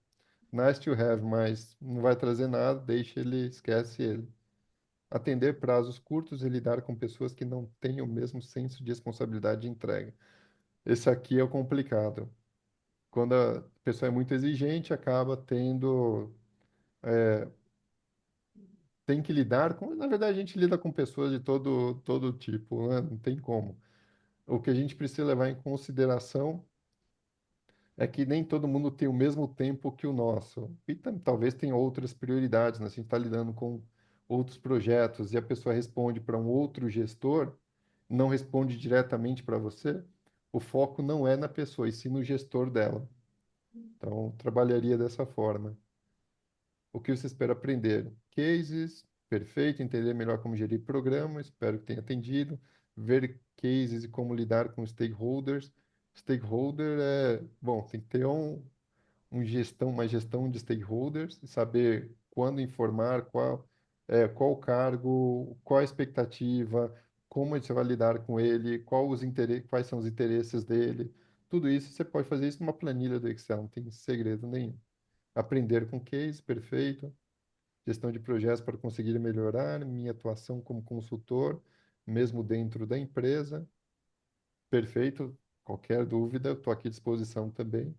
nice to have, mas não vai trazer nada, deixa ele, esquece ele. Atender prazos curtos e lidar com pessoas que não têm o mesmo senso de responsabilidade de entrega. Esse aqui é o complicado. Quando a pessoa é muito exigente, acaba tem que lidar com, na verdade, a gente lida com pessoas de todo tipo, né? Não tem como. O que a gente precisa levar em consideração é que nem todo mundo tem o mesmo tempo que o nosso. E talvez tenha outras prioridades, né? Se a gente está lidando com outros projetos e a pessoa responde para um outro gestor, não responde diretamente para você, o foco não é na pessoa, e sim no gestor dela. Então, trabalharia dessa forma. O que você espera aprender? Cases, perfeito, entender melhor como gerir programa, espero que tenha atendido. Ver cases e como lidar com stakeholders. Stakeholder bom, tem que ter uma gestão de stakeholders, saber quando informar, qual o cargo, qual a expectativa, como você vai lidar com ele, quais são os interesses dele. Tudo isso você pode fazer isso numa planilha do Excel, não tem segredo nenhum. Aprender com case, perfeito. Gestão de projetos para conseguir melhorar minha atuação como consultor, mesmo dentro da empresa. Perfeito. Qualquer dúvida, estou aqui à disposição também.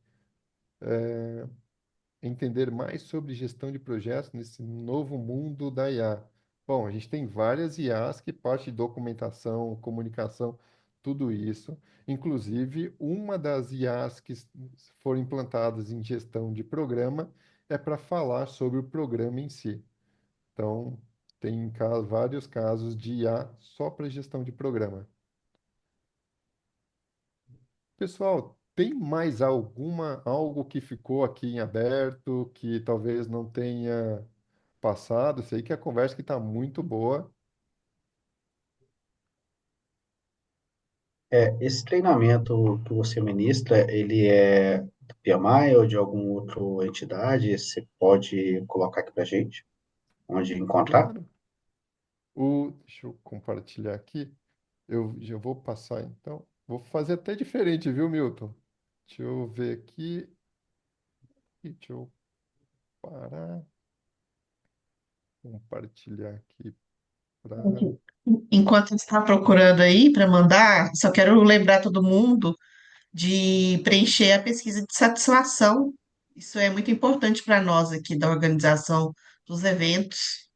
Entender mais sobre gestão de projetos nesse novo mundo da IA. Bom, a gente tem várias IAs que parte de documentação, comunicação, tudo isso. Inclusive, uma das IAs que foram implantadas em gestão de programa é para falar sobre o programa em si. Então, tem vários casos de IA só para gestão de programa. Pessoal, tem mais algo que ficou aqui em aberto, que talvez não tenha passado? Sei que a conversa que está muito boa. Esse treinamento que você ministra, ele é do PMI ou de alguma outra entidade, você pode colocar aqui para gente, onde encontrar? Claro. Deixa eu compartilhar aqui. Eu já vou passar, então. Vou fazer até diferente, viu, Milton? Deixa eu ver aqui. Deixa eu parar, compartilhar aqui para. Enquanto você está procurando aí para mandar, só quero lembrar todo mundo de preencher a pesquisa de satisfação. Isso é muito importante para nós aqui da organização dos eventos.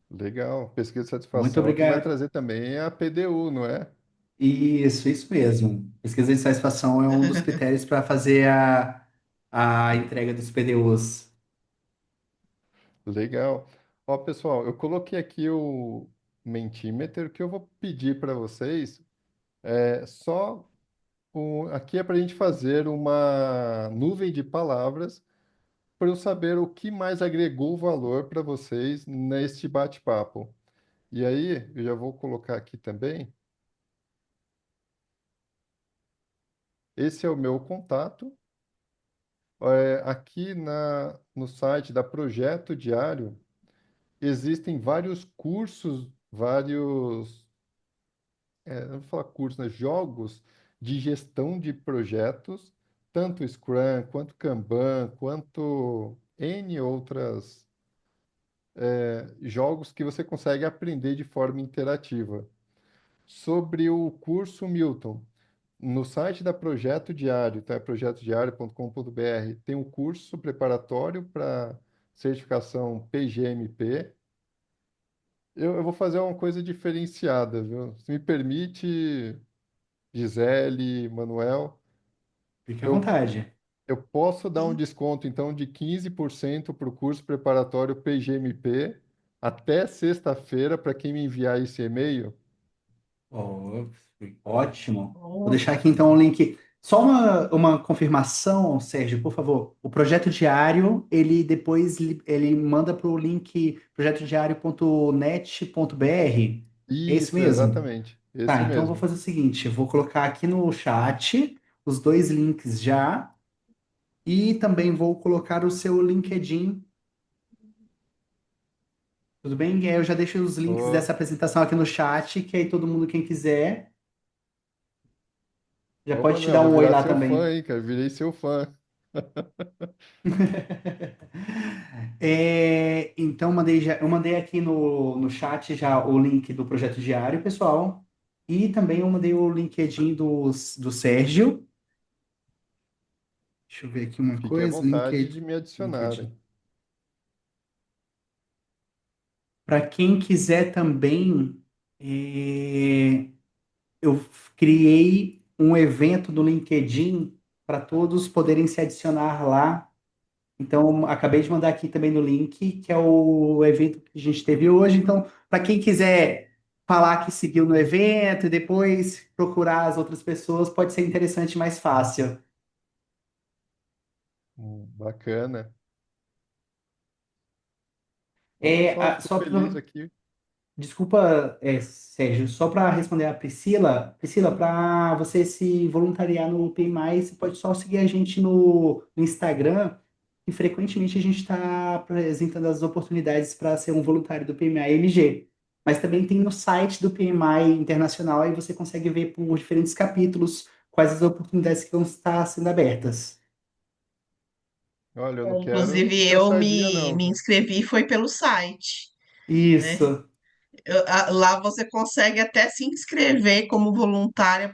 Legal. Pesquisa de Muito satisfação é o que vai obrigado. trazer também a PDU, não é? Isso mesmo. Pesquisa de satisfação é um dos critérios para fazer a entrega dos PDUs. Legal. Ó, pessoal, eu coloquei aqui o Mentimeter. O que eu vou pedir para vocês é só. Aqui é para a gente fazer uma nuvem de palavras para eu saber o que mais agregou valor para vocês neste bate-papo. E aí, eu já vou colocar aqui também. Esse é o meu contato. Aqui no site da Projeto Diário, existem vários cursos, não vou falar cursos, né? Jogos de gestão de projetos, tanto Scrum, quanto Kanban, quanto N outras jogos que você consegue aprender de forma interativa. Sobre o curso Milton, no site da Projeto Diário, tá? projetodiario.com.br, tem um curso preparatório para certificação PGMP. Eu vou fazer uma coisa diferenciada, viu? Se me permite, Gisele, Manuel, Fique à eu, vontade. eu posso dar um desconto, então, de 15% para o curso preparatório PGMP até sexta-feira para quem me enviar esse e-mail? Oh, ótimo. Vou Oh, deixar aqui então o link. Só uma confirmação, Sérgio, por favor. O projeto diário, ele depois ele manda para o link projetodiario.net.br. É isso Isso, mesmo? exatamente. Tá, Esse então eu vou mesmo. fazer o seguinte: eu vou colocar aqui no chat os dois links já e também vou colocar o seu LinkedIn. Tudo bem? E aí eu já deixo os links Ó, dessa apresentação aqui no chat, que aí todo mundo, quem quiser, já Ô, pode te Manuel, dar vou um oi virar lá seu fã, também. hein, cara? Virei seu fã. Então, eu mandei aqui no chat já o link do projeto diário, pessoal. E também eu mandei o LinkedIn do Sérgio. Deixa eu ver aqui uma Fique à coisa. vontade de me LinkedIn. adicionarem. Para quem quiser também, eu criei um evento do LinkedIn para todos poderem se adicionar lá. Então, acabei de mandar aqui também no link, que é o evento que a gente teve hoje. Então, para quem quiser falar que seguiu no evento e depois procurar as outras pessoas, pode ser interessante e mais fácil. Bacana. Ó, É, pessoal, fico só feliz para aqui. Desculpa, Sérgio, só para responder a Priscila, para você se voluntariar no PMI, você pode só seguir a gente no Instagram, e frequentemente a gente está apresentando as oportunidades para ser um voluntário do PMI MG. Mas também tem no site do PMI Internacional, aí você consegue ver por diferentes capítulos quais as oportunidades que vão estar sendo abertas. Olha, eu não quero inclusive, puxar eu sardinha, me, não, me viu? inscrevi foi pelo site, né? Isso. Lá você consegue até se inscrever como voluntária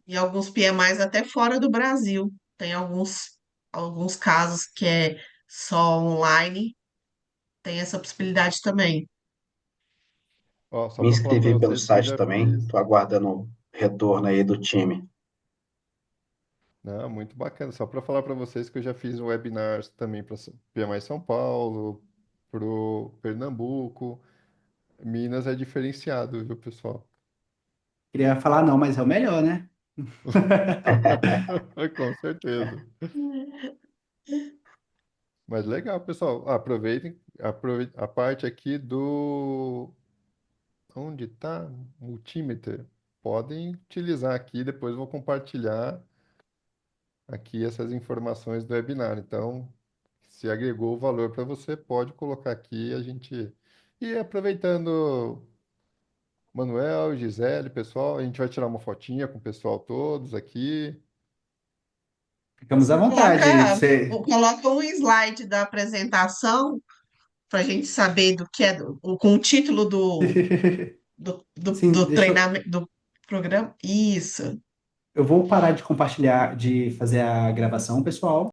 em alguns PMIs até fora do Brasil. Tem alguns casos que é só online, tem essa possibilidade também. Ó, só Me para falar para inscrevi pelo vocês que eu site já também, fiz. estou aguardando o retorno aí do time. Não, muito bacana. Só para falar para vocês que eu já fiz webinars também para PMI São Paulo, pro Pernambuco. Minas é diferenciado, viu, pessoal? Queria falar não, mas é o melhor, né? Com certeza. Mas legal, pessoal. Aproveitem a parte aqui do. Onde tá? Multimeter. podem utilizar aqui. Depois eu vou compartilhar aqui essas informações do webinar. Então, se agregou valor para você, pode colocar aqui a gente. E aproveitando, Manuel, Gisele, pessoal, a gente vai tirar uma fotinha com o pessoal todos aqui. Ficamos à vontade. Coloca um slide da apresentação para a gente saber do que é, com o título Sim, do deixa eu. treinamento, do programa. Isso. Eu vou parar de compartilhar, de fazer a gravação, pessoal.